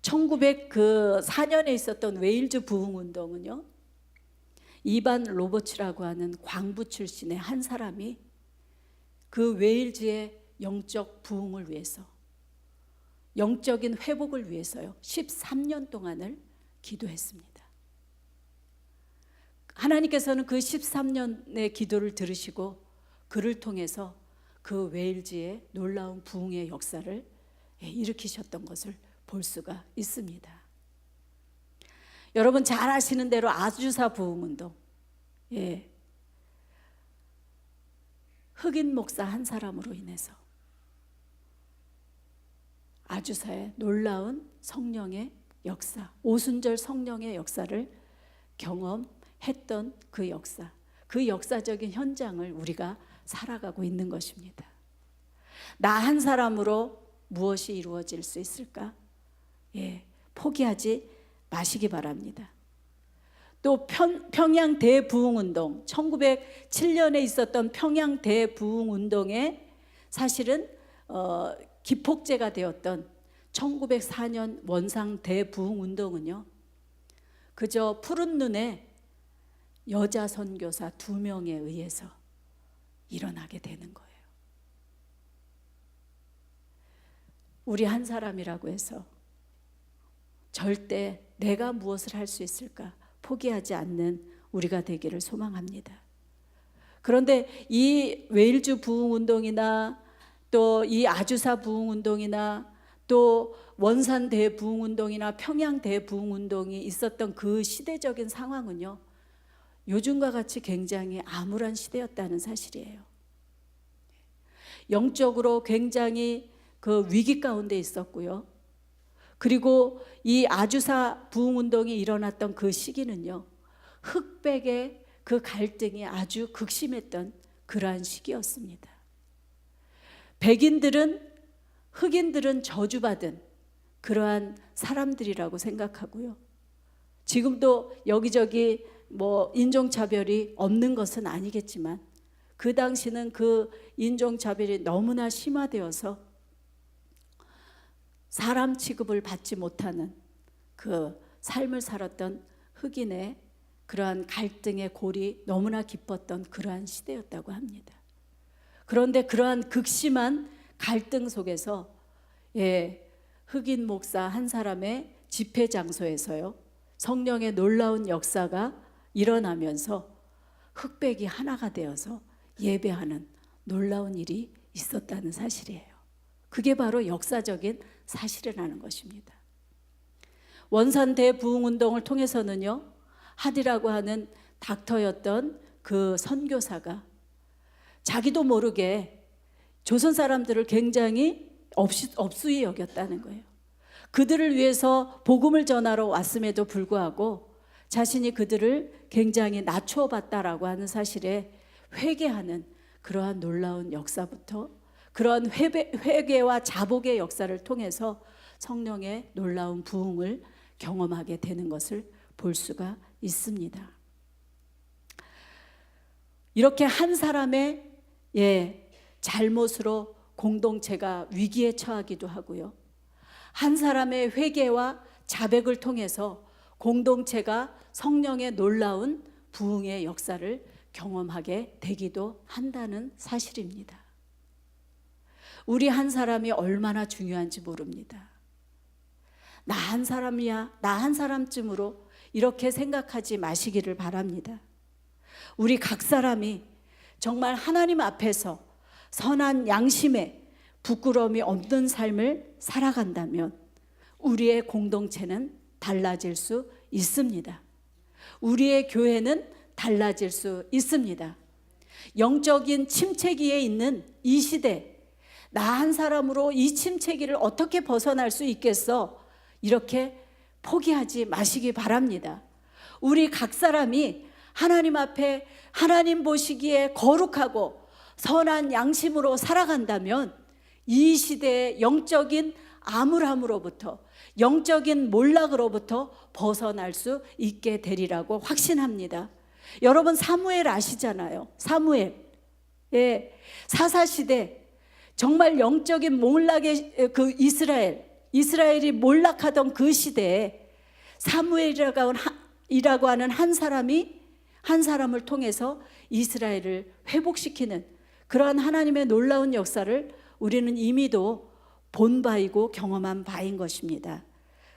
1904년에 있었던 웨일즈 부흥운동은요, 이반 로버츠라고 하는 광부 출신의 한 사람이 그 웨일즈의 영적 부흥을 위해서, 영적인 회복을 위해서요, 13년 동안을 기도했습니다. 하나님께서는 그 13년의 기도를 들으시고 그를 통해서 그 웨일즈의 놀라운 부흥의 역사를 일으키셨던 것을 볼 수가 있습니다. 여러분 잘 아시는 대로 아주사 부흥운동, 흑인 목사 한 사람으로 인해서 아주사의 놀라운 성령의 역사, 오순절 성령의 역사를 경험했던 그 역사, 그 역사적인 현장을 우리가 살아가고 있는 것입니다. 나 한 사람으로 무엇이 이루어질 수 있을까? 포기하지 마시기 바랍니다. 또 평양 대부흥운동, 1907년에 있었던 평양 대부흥운동에 사실은 기폭제가 되었던 1904년 원상 대부흥운동은요, 그저 푸른 눈에 여자 선교사 2명에 의해서 일어나게 되는 거예요. 우리 한 사람이라고 해서 절대 내가 무엇을 할 수 있을까 포기하지 않는 우리가 되기를 소망합니다. 그런데 이 웨일즈 부흥운동이나 또 이 아주사 부흥운동이나 또 원산 대부흥운동이나 평양 대부흥운동이 있었던 그 시대적인 상황은요, 요즘과 같이 굉장히 암울한 시대였다는 사실이에요. 영적으로 굉장히 그 위기 가운데 있었고요. 그리고 이 아주사 부흥운동이 일어났던 그 시기는요, 흑백의 그 갈등이 아주 극심했던 그러한 시기였습니다. 백인들은, 흑인들은 저주받은 그러한 사람들이라고 생각하고요. 지금도 여기저기 인종차별이 없는 것은 아니겠지만 그 당시는 그 인종차별이 너무나 심화되어서 사람 취급을 받지 못하는 그 삶을 살았던 흑인의 그러한 갈등의 골이 너무나 깊었던 그러한 시대였다고 합니다. 그런데 그러한 극심한 갈등 속에서 흑인 목사 한 사람의 집회 장소에서요, 성령의 놀라운 역사가 일어나면서 흑백이 하나가 되어서 예배하는 놀라운 일이 있었다는 사실이에요. 그게 바로 역사적인 사실이라는 것입니다. 원산 대부흥운동을 통해서는요, 하디라고 하는 닥터였던 그 선교사가 자기도 모르게 조선 사람들을 굉장히 업수히 여겼다는 거예요. 그들을 위해서 복음을 전하러 왔음에도 불구하고 자신이 그들을 굉장히 낮추어 봤다라고 하는 사실에 회개하는 그러한 놀라운 역사부터, 그러한 회개와 자복의 역사를 통해서 성령의 놀라운 부흥을 경험하게 되는 것을 볼 수가 있습니다. 이렇게 한 사람의 잘못으로 공동체가 위기에 처하기도 하고요, 한 사람의 회개와 자백을 통해서 공동체가 성령의 놀라운 부흥의 역사를 경험하게 되기도 한다는 사실입니다. 우리 한 사람이 얼마나 중요한지 모릅니다. 나 한 사람이야, 나 한 사람쯤으로 이렇게 생각하지 마시기를 바랍니다. 우리 각 사람이 정말 하나님 앞에서 선한 양심에 부끄러움이 없는 삶을 살아간다면 우리의 공동체는 달라질 수 있습니다. 우리의 교회는 달라질 수 있습니다. 영적인 침체기에 있는 이 시대, 나 한 사람으로 이 침체기를 어떻게 벗어날 수 있겠어? 이렇게 포기하지 마시기 바랍니다. 우리 각 사람이 하나님 앞에 하나님 보시기에 거룩하고 선한 양심으로 살아간다면 이 시대의 영적인 암울함으로부터, 영적인 몰락으로부터 벗어날 수 있게 되리라고 확신합니다. 여러분 사무엘 아시잖아요. 사무엘, 사사시대 정말 영적인 몰락의 그 이스라엘이 몰락하던 그 시대에 사무엘이라고 하는 한 사람을 통해서 이스라엘을 회복시키는 그러한 하나님의 놀라운 역사를 우리는 이미도 본 바이고 경험한 바인 것입니다.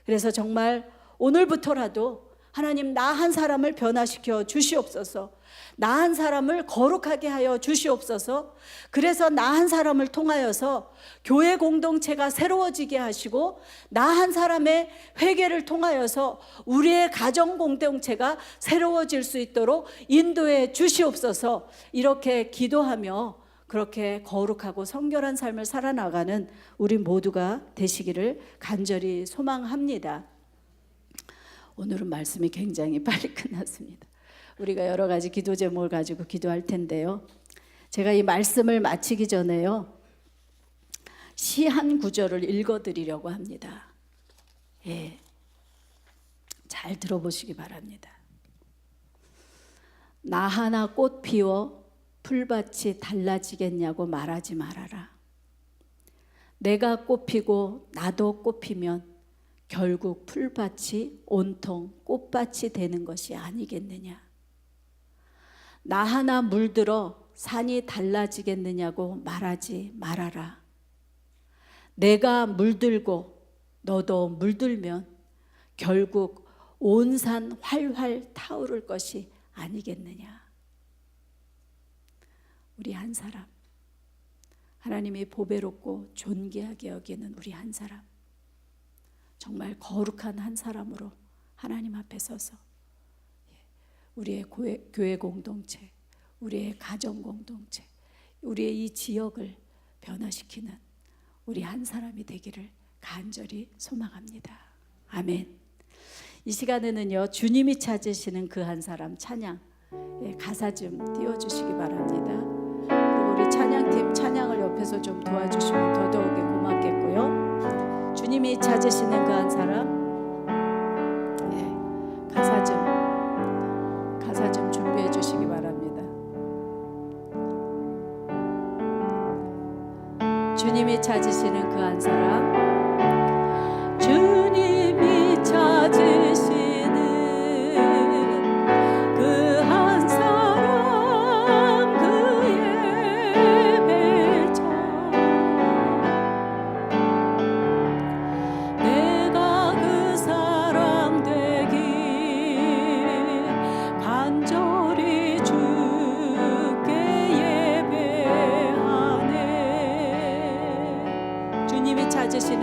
그래서 정말 오늘부터라도 하나님 나 한 사람을 변화시켜 주시옵소서, 나 한 사람을 거룩하게 하여 주시옵소서. 그래서 나 한 사람을 통하여서 교회 공동체가 새로워지게 하시고 나 한 사람의 회개를 통하여서 우리의 가정 공동체가 새로워질 수 있도록 인도해 주시옵소서. 이렇게 기도하며 그렇게 거룩하고 성결한 삶을 살아나가는 우리 모두가 되시기를 간절히 소망합니다. 오늘은 말씀이 굉장히 빨리 끝났습니다. 우리가 여러 가지 기도 제목을 가지고 기도할 텐데요, 제가 이 말씀을 마치기 전에요, 시 한 구절을 읽어드리려고 합니다. 잘 들어보시기 바랍니다. 나 하나 꽃 피워 풀밭이 달라지겠냐고 말하지 말아라. 내가 꽃피고 나도 꽃피면 결국 풀밭이 온통 꽃밭이 되는 것이 아니겠느냐. 나 하나 물들어 산이 달라지겠느냐고 말하지 말아라. 내가 물들고 너도 물들면 결국 온 산 활활 타오를 것이 아니겠느냐. 우리 한 사람, 하나님이 보배롭고 존귀하게 여기는 우리 한 사람, 정말 거룩한 한 사람으로 하나님 앞에 서서 우리의 교회 공동체, 우리의 가정 공동체, 우리의 이 지역을 변화시키는 우리 한 사람이 되기를 간절히 소망합니다. 아멘. 이 시간에는요, 주님이 찾으시는 그 한 사람 찬양, 가사 좀 띄워주시기 바랍니다. 그리고 우리 찬양팀 찬양을 옆에서 좀 도와주시면 더더욱이 고맙겠고요. 주님이 찾으시는 그 한 사람, 가사 좀 준비해 주시기 바랍니다. 주님이 찾으시는 그 한 사람, 주님이 찾으시는 그 한 사람, 그의 배차 내가 그 사람 되길 간절히 주께 예배하네. 주님이 찾으시는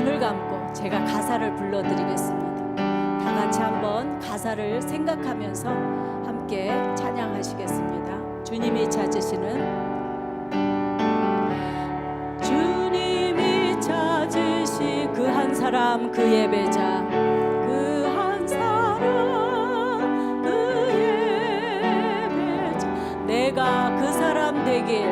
눈을 감고 제가 가사를 불러드리겠습니다. 다 같이 한번 가사를 생각하면서 함께 찬양하시겠습니다. 주님이 찾으시는 그 한 사람 그 예배자 그 한 사람 그 예배자 내가 그 사람 되길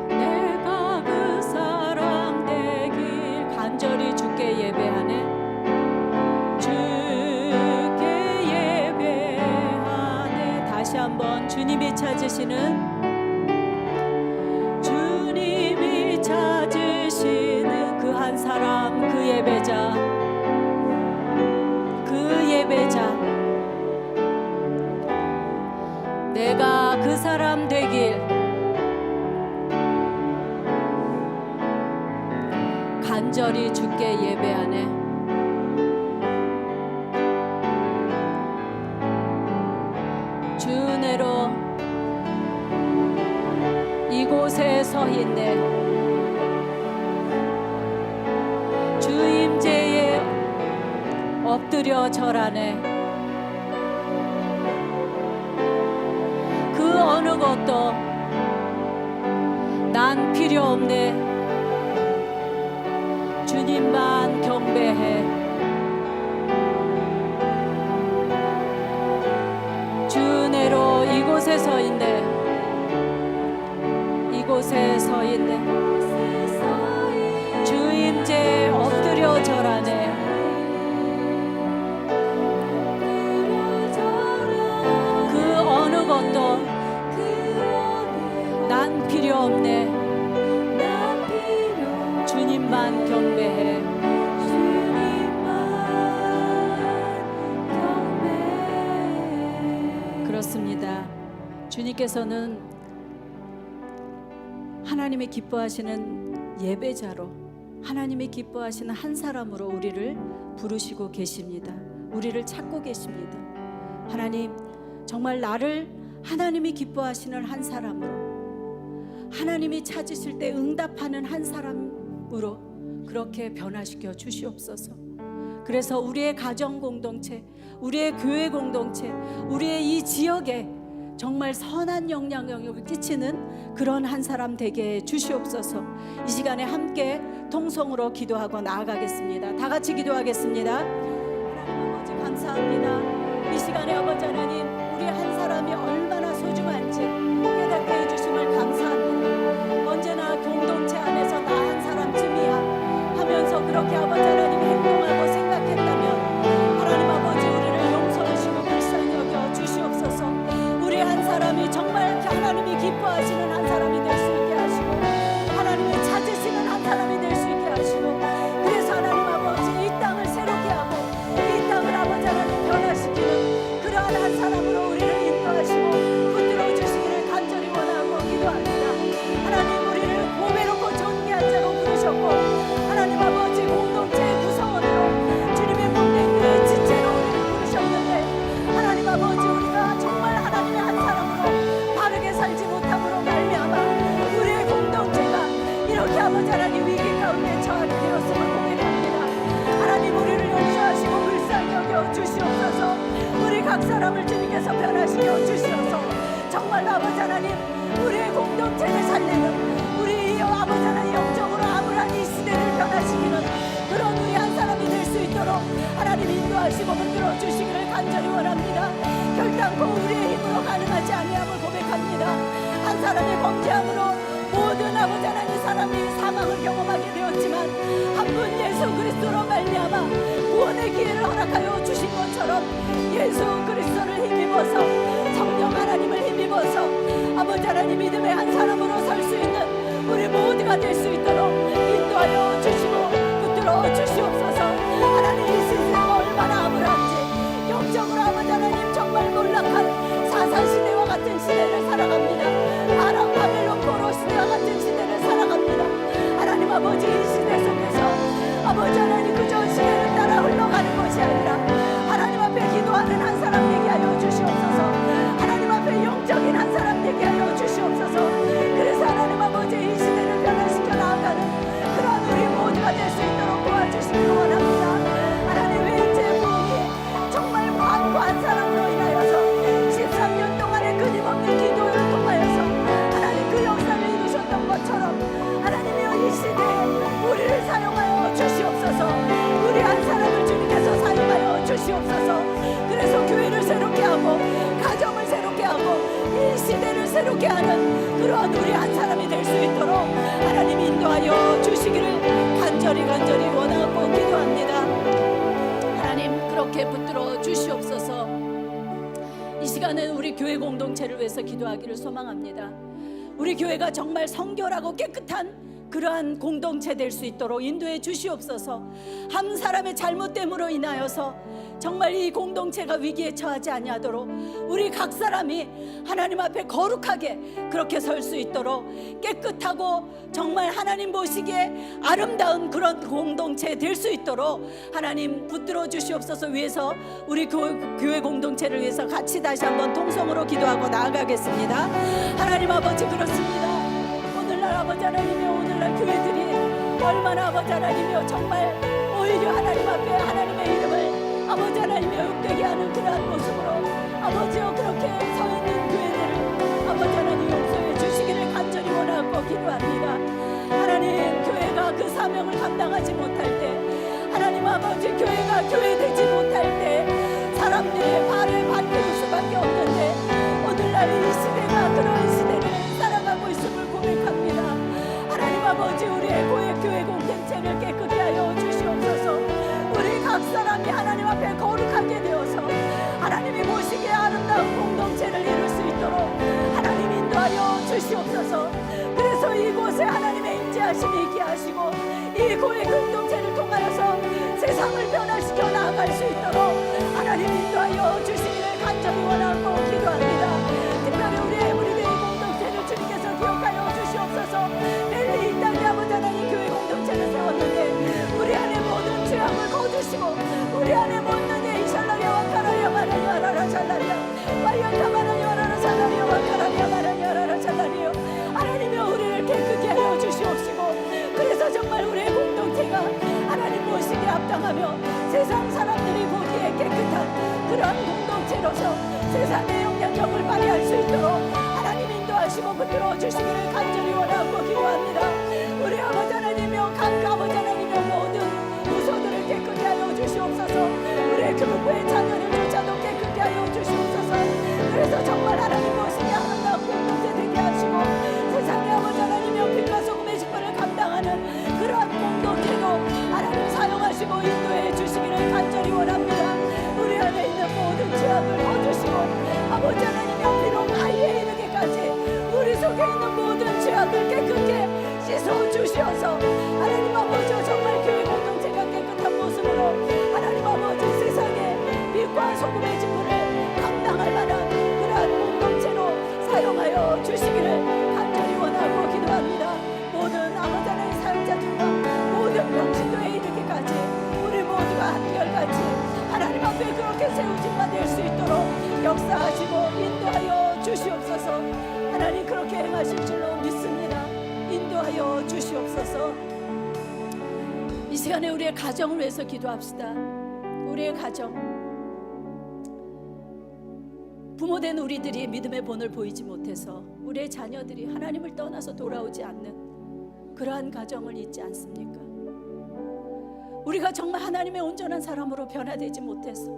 내가 그 사람 되길 간절히 주께 예배하네 주께 예배하네 다시 한번 주님이 찾으시는 한 사람 그 예배자 그 예배자 내가 그 사람 되길 간절히 주께 예배하네 주 은혜로 이곳에 서 있네 주임제에 엎드려 절하네 그 어느 것도 난 필요 없네 주님만 경배해 주 은혜로 이곳에 서 있네 이곳에 서 있네 주임제 엎드려 절하네 그 어느 것도 난 필요 없네 주님만 경배해 그렇습니다. 주님께서는 하나님이 기뻐하시는 예배자로 하나님이 기뻐하시는 한 사람으로 우리를 부르시고 계십니다. 우리를 찾고 계십니다. 하나님 정말 나를 하나님이 기뻐하시는 한 사람으로 하나님이 찾으실 때 응답하는 한 사람으로 그렇게 변화시켜 주시옵소서. 그래서 우리의 가정 공동체, 우리의 교회 공동체, 우리의 이 지역에 정말 선한 영향력을 끼치는 그런 한 사람 되게 해 주시옵소서. 이 시간에 함께 통성으로 기도하고 나아가겠습니다. 다 같이 기도하겠습니다. 하나님 아버지 감사합니다. 이 시간에 아버지 하나님 우리 한 사람이 얼마나 소중한지 깨닫게 해주심을 감사합니다. 언제나 공동체 안에서 나 한 사람쯤이야 하면서 그렇게 아버지 하나님 행동하고 생각했다면 하나님 아버지 우리를 용서하시고 불쌍히 여겨 주시옵소서. 우리 한 사람이 정말 하나님이 기뻐하시는 한 사람이 될 수 있게 하시고 하나님이 찾으시는 한 사람이 될 수 있게 하시고 그래서 하나님 아버지 이 땅을 새롭게 하고 이 땅을 아버지 하나님 변화시키는 그러한 한 사람으로 우리를 인도하시고 붙들어 주시기를 간절히 원하고 기도합니다. 하나님 우리를 보배롭고 존귀한 자로 부르셨고 하나님 아버지 공동체의 구성원으로 주님의 몸된 교회 지체로 우리를 부르셨는데 하나님 아버지 우리가 정말 하나님의 한 사람으로 바르게 살지 못함으로 말미암아 우리의 공동체가 이렇게 아버지 하나님 위기 가운데 처하게 되었음을 고백합니다. 하나님 우리를 용서하시고 불쌍히 여겨 주시옵소서. 우리 각 사람을 주님께서 변화시켜 주시옵소서. 정말 아버지 하나님 우리의 공동체를 살리는 우리 아버지 하나님 영적으로 암울한 이 시대를 변화시키는 그런 우리 한 사람이 될 수 있도록 하나님 인도하시고 붙들어 주시기를 간절히 원합니다. 결단코 우리의 힘으로 가능하지 아니함을 고백합니다. 한 사람의 범죄함으로 모든 아버지 하나님 사람이 사망을 경험하게 되었지만 한 분 예수 그리스도로 말미암아 구원의 기회를 허락하여 주신 것처럼 예수 그리스도를 힘입어서 성령 하나님을 힘입어서 아버지 하나님 믿음의 한 사람으로 설 수 있는 우리 모두가 될 수 있도록 인도하여 주시고 붙들어 주시옵소서. 하나님 이 세대가 얼마나 암울한지 영적으로 아버지 하나님 정말 몰락한 사사시대와 같은 시대를 살아갑니다. 아람 바벨론 포로 시대와 같은 시대를 살아갑니다. 하나님 아버지 이 시대 속에서 아버지 하나님 그저 시대를 따라 흘러가는 것이 아니라 하나님 앞에 기도하는 한 사람 되게 하여 주시옵소서. 하나님 앞에 영적인 한 사람 되게 하여 주시옵소서. 그래서 하나님 아버지 이 시대를 변화시켜 나아가는 그런 우리 모두 간절히 원하고 기도합니다. 하나님 그렇게 붙들어 주시옵소서. 이 시간은 우리 교회 공동체를 위해서 기도하기를 소망합니다. 우리 교회가 정말 성결하고 깨끗한 그러한 공동체 될 수 있도록 인도해 주시옵소서. 한 사람의 잘못됨으로 인하여서 정말 이 공동체가 위기에 처하지 아니하도록 우리 각 사람이 하나님 앞에 거룩하게 그렇게 설 수 있도록 깨끗하고 정말 하나님 보시기에 아름다운 그런 공동체 될 수 있도록 하나님 붙들어 주시옵소서. 위해서 우리 교회 공동체를 위해서 같이 다시 한번 통성으로 기도하고 나아가겠습니다. 하나님 아버지, 그렇습니다. 오늘날 아버지 하나님이여, 오늘날 교회들이 얼마나 아버지 하나님이여 정말 오히려 하나님 앞에 하나님의 이름을 아버지 하나님이여 욕되게 하는 그러한 모습으로 아버지여 그렇게 서 있는 교회들을 아버지 하나님 용서해 주시기를 간절히 원하고 기도합니다. 하나님, 교회가 그 사명을 감당하지 못할 때, 하나님 아버지 교회가 교회되지 못할 때 사람들의 발에 밟힐 수밖에 없는데 오늘날 이 시대가 그런 시대를 살아가고 있음을 고백합니다. 하나님 아버지, 우리의 교회 공동체를 깨끗게 하여 주시옵소서. 우리 각 사람이 하나님 앞에 거룩하게 되어서 하나님이 보시기에 아름다운 공동체를 이룰 수 있도록 하나님 인도하여 주시옵소서. 그래서 이곳에 하나님의 임재하심이 있게 하시고 이 교회 공동체를 통하여서 세상을 변화시켜 나아갈 수 있도록 하나님 인도하여 주시기를 간절히 원하고 기도합니다. 특별히 우리의 공동체를 주님께서 기억하여 주시옵소서. 멜리 이 땅에 아버지 하나님 교회 공동체를 세웠는데 우리 안에 모든 죄악을 거두시고 우리 안에 모든 이샬라리아 와카라리아 마라리아 라라 샬라리아 와이안타 마라리아 라라 샬라리아 와카라리아 마라리아 라라 샬라리아 하나님이여 우리를 깨끗게 하여 주시옵시고, 그래서 정말 우리의 공동체가 하나님 보시기에 합당하며 세상 사람들이 보기에 깨끗한 그러한 공동체로서 세상의 영향력을 발휘할 수 있도록 하나님 인도하시고 붙들어 주시기를 간절히 원하고 기도합니다. 우리 아버지 하나님이여 각 아버지 하나님이여 모든 부서들을 깨끗게 하여 주시옵소서. 우리의 교회의 자녀들조차도 깨끗게 하여 주시옵소서. 그래서 정말 하나님 보시기에 아름다운 공동체 되게 하시고 세상의 아버지 하나님이여 빛과 소금의 직분을 감당하는 그러한 공동체로 하나님 사용하시고 인도해 주시기를 간절히 원합니다. 우리 안에 있는 모든 죄악을 거두시고 아버지 하나님이여 비록 아이에 이르기까지 우리 속에 있는 모든 죄악을 깨끗게 씻어 주시어서 하나님 아버지 정말 교회 공동체가 깨끗한 모습으로 하나님 아버지 세상에 빛과 소금의 직분을 감당할 만한 그러한 공동체로 사용하여 주시기를 간절히 원하고 기도합니다. 모든 아버지 하나님 사역자들과 모든 병신도에 이르기까지 우리 모두가 한결같이 하나님 앞에 그렇게 세우진 바 될 수 있도록 역사하시고 인도하여 주시옵소서. 하나님 그렇게 행하실 줄로 믿습니다. 인도하여 주시옵소서. 이 시간에 우리의 가정을 위해서 기도합시다. 우리의 가정, 부모된 우리들이 믿음의 본을 보이지 못해서 우리의 자녀들이 하나님을 떠나서 돌아오지 않는 그러한 가정을 잊지 않습니까? 우리가 정말 하나님의 온전한 사람으로 변화되지 못해서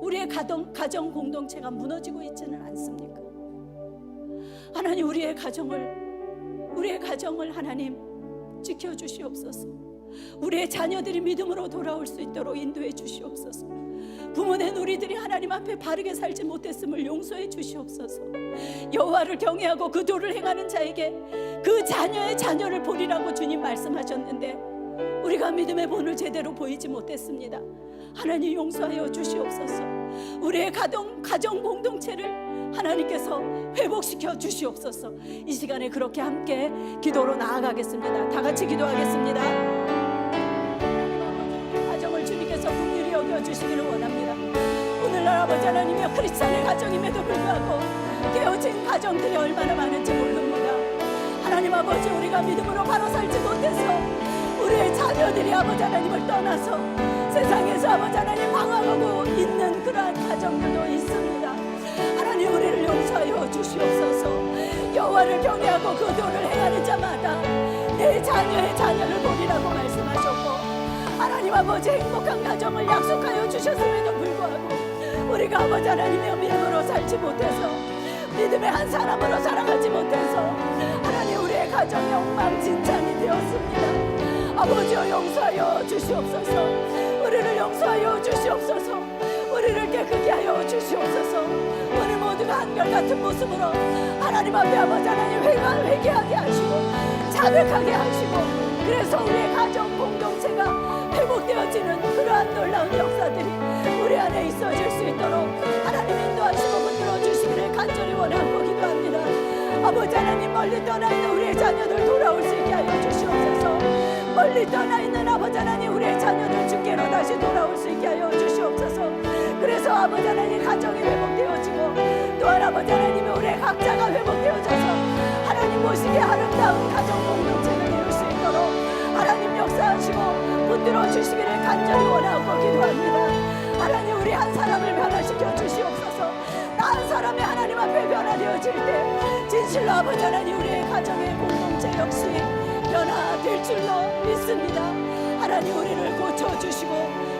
우리의 가정 공동체가 무너지고 있지는 않습니까? 하나님 우리의 가정을 하나님 지켜주시옵소서. 우리의 자녀들이 믿음으로 돌아올 수 있도록 인도해 주시옵소서. 부모된 우리들이 하나님 앞에 바르게 살지 못했음을 용서해 주시옵소서. 여호와를 경외하고 그 도를 행하는 자에게 그 자녀의 자녀를 보리라고 주님 말씀하셨는데 우리가 믿음의 본을 제대로 보이지 못했습니다. 하나님 용서하여 주시옵소서. 우리의 가정 공동체를 하나님께서 회복시켜 주시옵소서. 이 시간에 그렇게 함께 기도로 나아가겠습니다. 다 같이 기도하겠습니다. 하나님 아버지, 가정을 주님께서 긍휼히 여겨 주시기를 원합니다. 오늘날 아버지 하나님이여 크리스찬의 가정임에도 불구하고 깨어진 가정들이 얼마나 많은지 모릅니다. 하나님 아버지, 우리가 믿음으로 바로 살지 못해서 우리의 자녀들이 아버지 하나님을 떠나서 세상에서 아버지 하나님 방황하고 있는 그러한 가정들도 있습니다. 하나님 우리를 용서하여 주시옵소서. 여호와를 경외하고 그 도를 행하는 자마다 내 자녀의 자녀를 보리라고 말씀하셨고 하나님 아버지 행복한 가정을 약속하여 주셨음에도 불구하고 우리가 아버지 하나님의 믿음으로 살지 못해서 믿음의 한 사람으로 살아가지 못해서 하나님 우리의 가정이 엉망진창이 되었습니다. 아버지여 용서하여 주시옵소서. 우리를 용서하여 주시옵소서. 우리를 깨끗게 하여 주시옵소서. 우리 모두가 한결같은 모습으로 하나님 앞에 아버지 하나님 회개하게 하시고 자백하게 하시고, 그래서 우리의 가정 공동체가 회복되어지는 그러한 놀라운 역사들이 우리 안에 있어질 수 있도록 하나님 인도하시고 붙들어 주시기를 간절히 원하고 기도합니다. 아버지 하나님, 멀리 떠나 있는 우리의 자녀들 돌아올 수 있게 하여 주시옵소서. 멀리 떠나 있는 아버지 하나님, 우리의 자녀들 주께로 다시 돌아올 수 있게 하여 주시옵소서. 그래서 아버지 하나님, 가정이 회복되어지고 또한 아버지 하나님, 우리의 각자가 회복되어져서 하나님 보시기에 아름다운 가정 공동체를 이룰 수 있도록 하나님 역사하시고 붙들어 주시기를 간절히 원하고 기도합니다. 하나님, 우리 한 사람을 변화시켜 주시옵소서. 나 한 사람이 하나님 앞에 변화되어질 때 진실로 아버지 하나님, 우리의 가정의 공동체 역시 변화될 줄로 믿습니다. 하나님, 우리를 고쳐주시고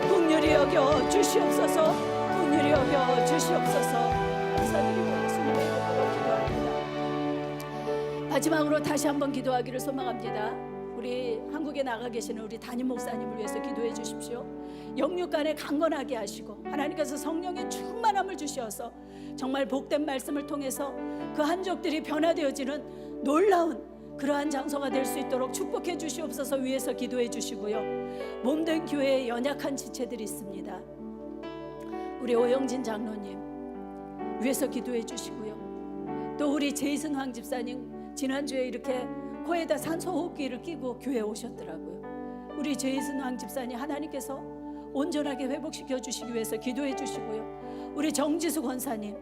긍휼히 여겨 주시옵소서. 긍휼히 여겨 주시옵소서. 감사드리고 예수님의 이름으로 기도합니다. 마지막으로 다시 한번 기도하기를 소망합니다. 우리 한국에 나가 계시는 우리 담임 목사님을 위해서 기도해 주십시오. 영육간에 강건하게 하시고 하나님께서 성령의 충만함을 주셔서 정말 복된 말씀을 통해서 그 한족들이 변화되어지는 놀라운 그러한 장소가 될 수 있도록 축복해 주시옵소서. 위에서 기도해 주시고요. 몸된 교회에 연약한 지체들이 있습니다. 우리 오영진 장로님 위에서 기도해 주시고요. 또 우리 제이슨 황 집사님 지난주에 이렇게 코에다 산소호흡기를 끼고 교회에 오셨더라고요. 우리 제이슨 황 집사님 하나님께서 온전하게 회복시켜 주시기 위해서 기도해 주시고요. 우리 정지수 권사님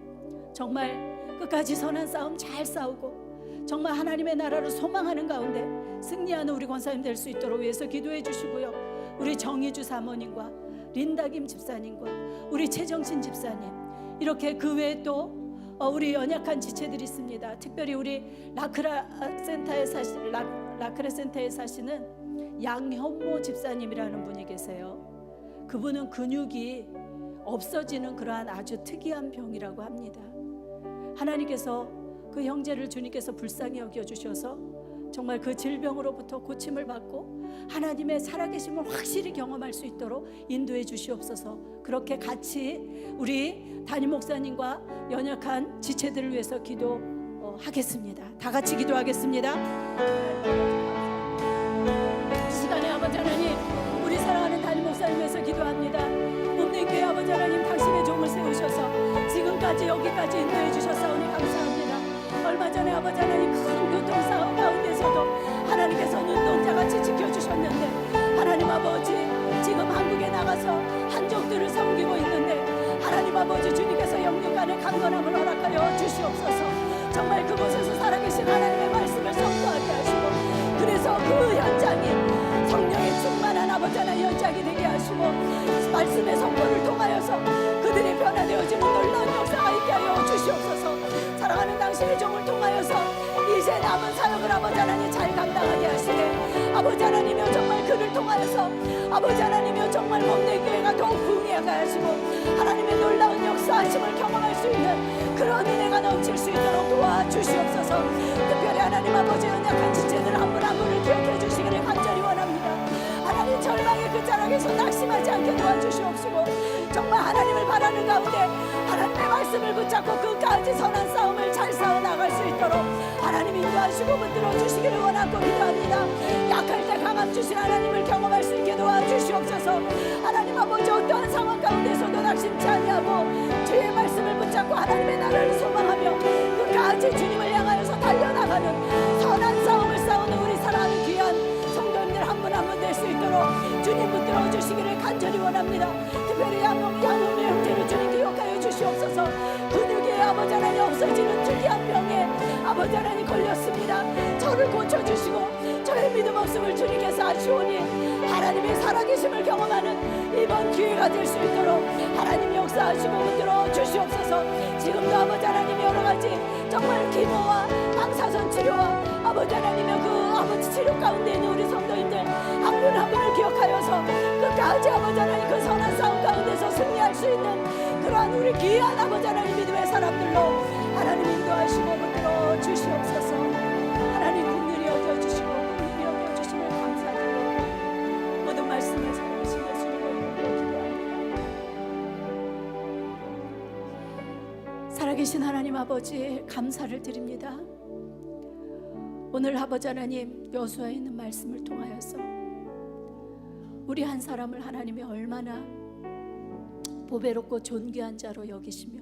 정말 끝까지 선한 싸움 잘 싸우고 정말 하나님의 나라를 소망하는 가운데 승리하는 우리 권사님 될 수 있도록 위해서 기도해 주시고요. 우리 정희주 사모님과 린다김 집사님과 우리 최정신 집사님, 이렇게 그 외에 또 우리 연약한 지체들이 있습니다. 특별히 우리 라크레 센터에 사시는 양현모 집사님이라는 분이 계세요. 그분은 근육이 없어지는 그러한 아주 특이한 병이라고 합니다. 하나님께서 그 형제를 주님께서 불쌍히 여겨주셔서 정말 그 질병으로부터 고침을 받고 하나님의 살아계심을 확실히 경험할 수 있도록 인도해 주시옵소서. 그렇게 같이 우리 담임 목사님과 연약한 지체들을 위해서 기도하겠습니다. 다 같이 기도하겠습니다. 이 시간에 아버지 하나님, 우리 사랑하는 담임 목사님 위해서 기도합니다. 몸된 교회 아버지 하나님, 당신의 종을 세우셔서 지금까지 여기까지 인도해 주셨사오니 감사합니다. 얼마 전에 아버지 하나님 큰 교통사고 가운데서도 하나님께서 눈동자같이 지켜주셨는데, 하나님 아버지 지금 한국에 나가서 한족들을 섬기고 있는데 하나님 아버지 주님께서 영육간의 강건함을 허락하여 주시옵소서. 정말 그곳에서 살아계신 하나님의 말씀을 선포하게 하시고, 그래서 그 현장이 성령의 충만한 아버지 하나님 현장이 되게 하시고 말씀의 선포를 통하여서 그들이 변화되어지는 놀라운 역사가 있게 하여 주시옵소서. 사랑하는 당신의 종을 통하여서 이제 남은 사역을 아버지 하나님 잘 감당하게 하시네. 아버지 하나님이여, 정말 그를 통하여서 아버지 하나님이여 정말 몸된 교회가 더욱 부흥하게 하시고 하나님의 놀라운 역사하심을 경험할 수 있는 그런 은혜가 넘칠 수 있도록 도와주시옵소서. 특별히 하나님 아버지 연약한 지체들 한 분 한 분을 기억해 주시기를 간절히 원합니다. 하나님 절망의 끝자락에서 낙심하지 않게 도와주시옵시고 정말 하나님을 바라는 가운데 하나님의 말씀을 붙잡고 끝까지 선한 싸움을 잘 싸워 나갈 수 있도록 하나님 인도하시고 붙들어 주시기를 원하고 기도합니다. 약할 때 강함 주신 하나님을 경험할 수 있게 도와주시옵소서. 하나님 아버지 어떠한 상황 가운데서도 낙심치 아니하고 주의 말씀을 붙잡고 하나님의 나라를 소망하며 끝까지 주님을 향하여서 달려나가는 선한 싸움을 싸우는 우리 사랑하는 귀한 성도님들 한 분 한 분 될 수 있도록 주님 붙들어 주시기를 간절히 원합니다. 특별히 양놈의 형제를 주님 기억하여 주시옵소서. 근육이 아버지 하나님 없어지는 특이한 병에 아버지 하나님 걸렸습니다. 저를 고쳐주시고 저의 믿음 없음을 주님께서 아시오니 하나님의 살아계심을 경험하는 이번 기회가 될 수 있도록 하나님 역사하시고 붙들어 주시옵소서. 지금도 아버지 하나님 여러 가지 정말 기모와 방사선 치료와 아버지 하나님의 그 아버지 치료 가운데 있는 우리 성도님들 한 분 한 분을 기억하여서 끝까지 아버지 하나님 그 선한 싸움 가운데서 승리할 수 있는 그러한 우리 귀한 아버지 하나님 믿음의 사람들로 하나님 인도하시고 붙들어 주시옵소서. 하나님 긍휼히 여겨주시고 긍휼히 여겨주심을 감사드리고 살아계신 하나님 아버지 감사를 드립니다. 오늘 아버지 하나님 여호수아에 있는 말씀을 통하여서 우리 한 사람을 하나님이 얼마나 보배롭고 존귀한 자로 여기시며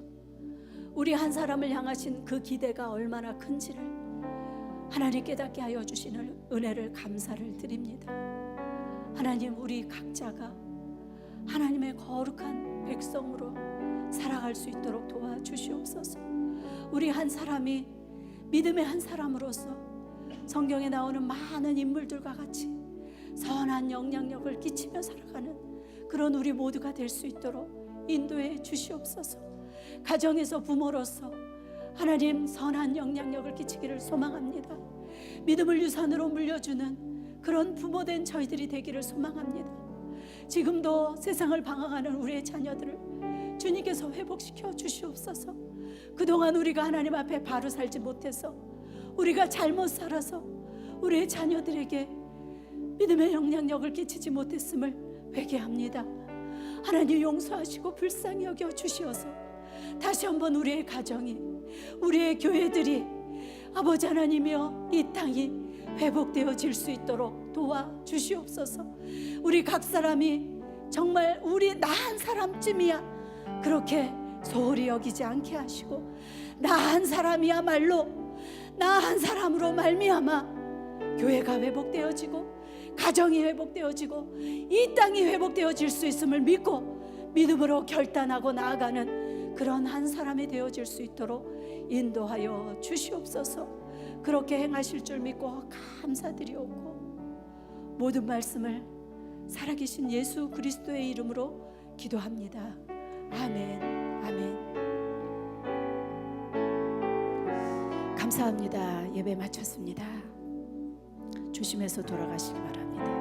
우리 한 사람을 향하신 그 기대가 얼마나 큰지를 하나님 깨닫게 하여 주시는 은혜를 감사를 드립니다. 하나님, 우리 각자가 하나님의 거룩한 백성으로 살아갈 수 있도록 도와주시옵소서. 우리 한 사람이 믿음의 한 사람으로서 성경에 나오는 많은 인물들과 같이 선한 영향력을 끼치며 살아가는 그런 우리 모두가 될 수 있도록 인도해 주시옵소서. 가정에서 부모로서 하나님 선한 영향력을 끼치기를 소망합니다. 믿음을 유산으로 물려주는 그런 부모된 저희들이 되기를 소망합니다. 지금도 세상을 방황하는 우리의 자녀들을 주님께서 회복시켜 주시옵소서. 그동안 우리가 하나님 앞에 바로 살지 못해서 우리가 잘못 살아서 우리의 자녀들에게 믿음의 영향력을 끼치지 못했음을 회개합니다. 하나님 용서하시고 불쌍히 여겨 주시어서 다시 한번 우리의 가정이, 우리의 교회들이 아버지 하나님이여 이 땅이 회복되어질 수 있도록 도와주시옵소서. 우리 각 사람이 정말 우리 나 한 사람쯤이야 그렇게 소홀히 여기지 않게 하시고 나 한 사람이야말로 나 한 사람으로 말미암아 교회가 회복되어지고 가정이 회복되어지고 이 땅이 회복되어질 수 있음을 믿고 믿음으로 결단하고 나아가는 그런 한 사람이 되어질 수 있도록 인도하여 주시옵소서. 그렇게 행하실 줄 믿고 감사드리옵고 모든 말씀을 살아계신 예수 그리스도의 이름으로 기도합니다. 아멘. 아멘. 감사합니다. 예배 마쳤습니다. 조심해서 돌아가시기 바랍니다.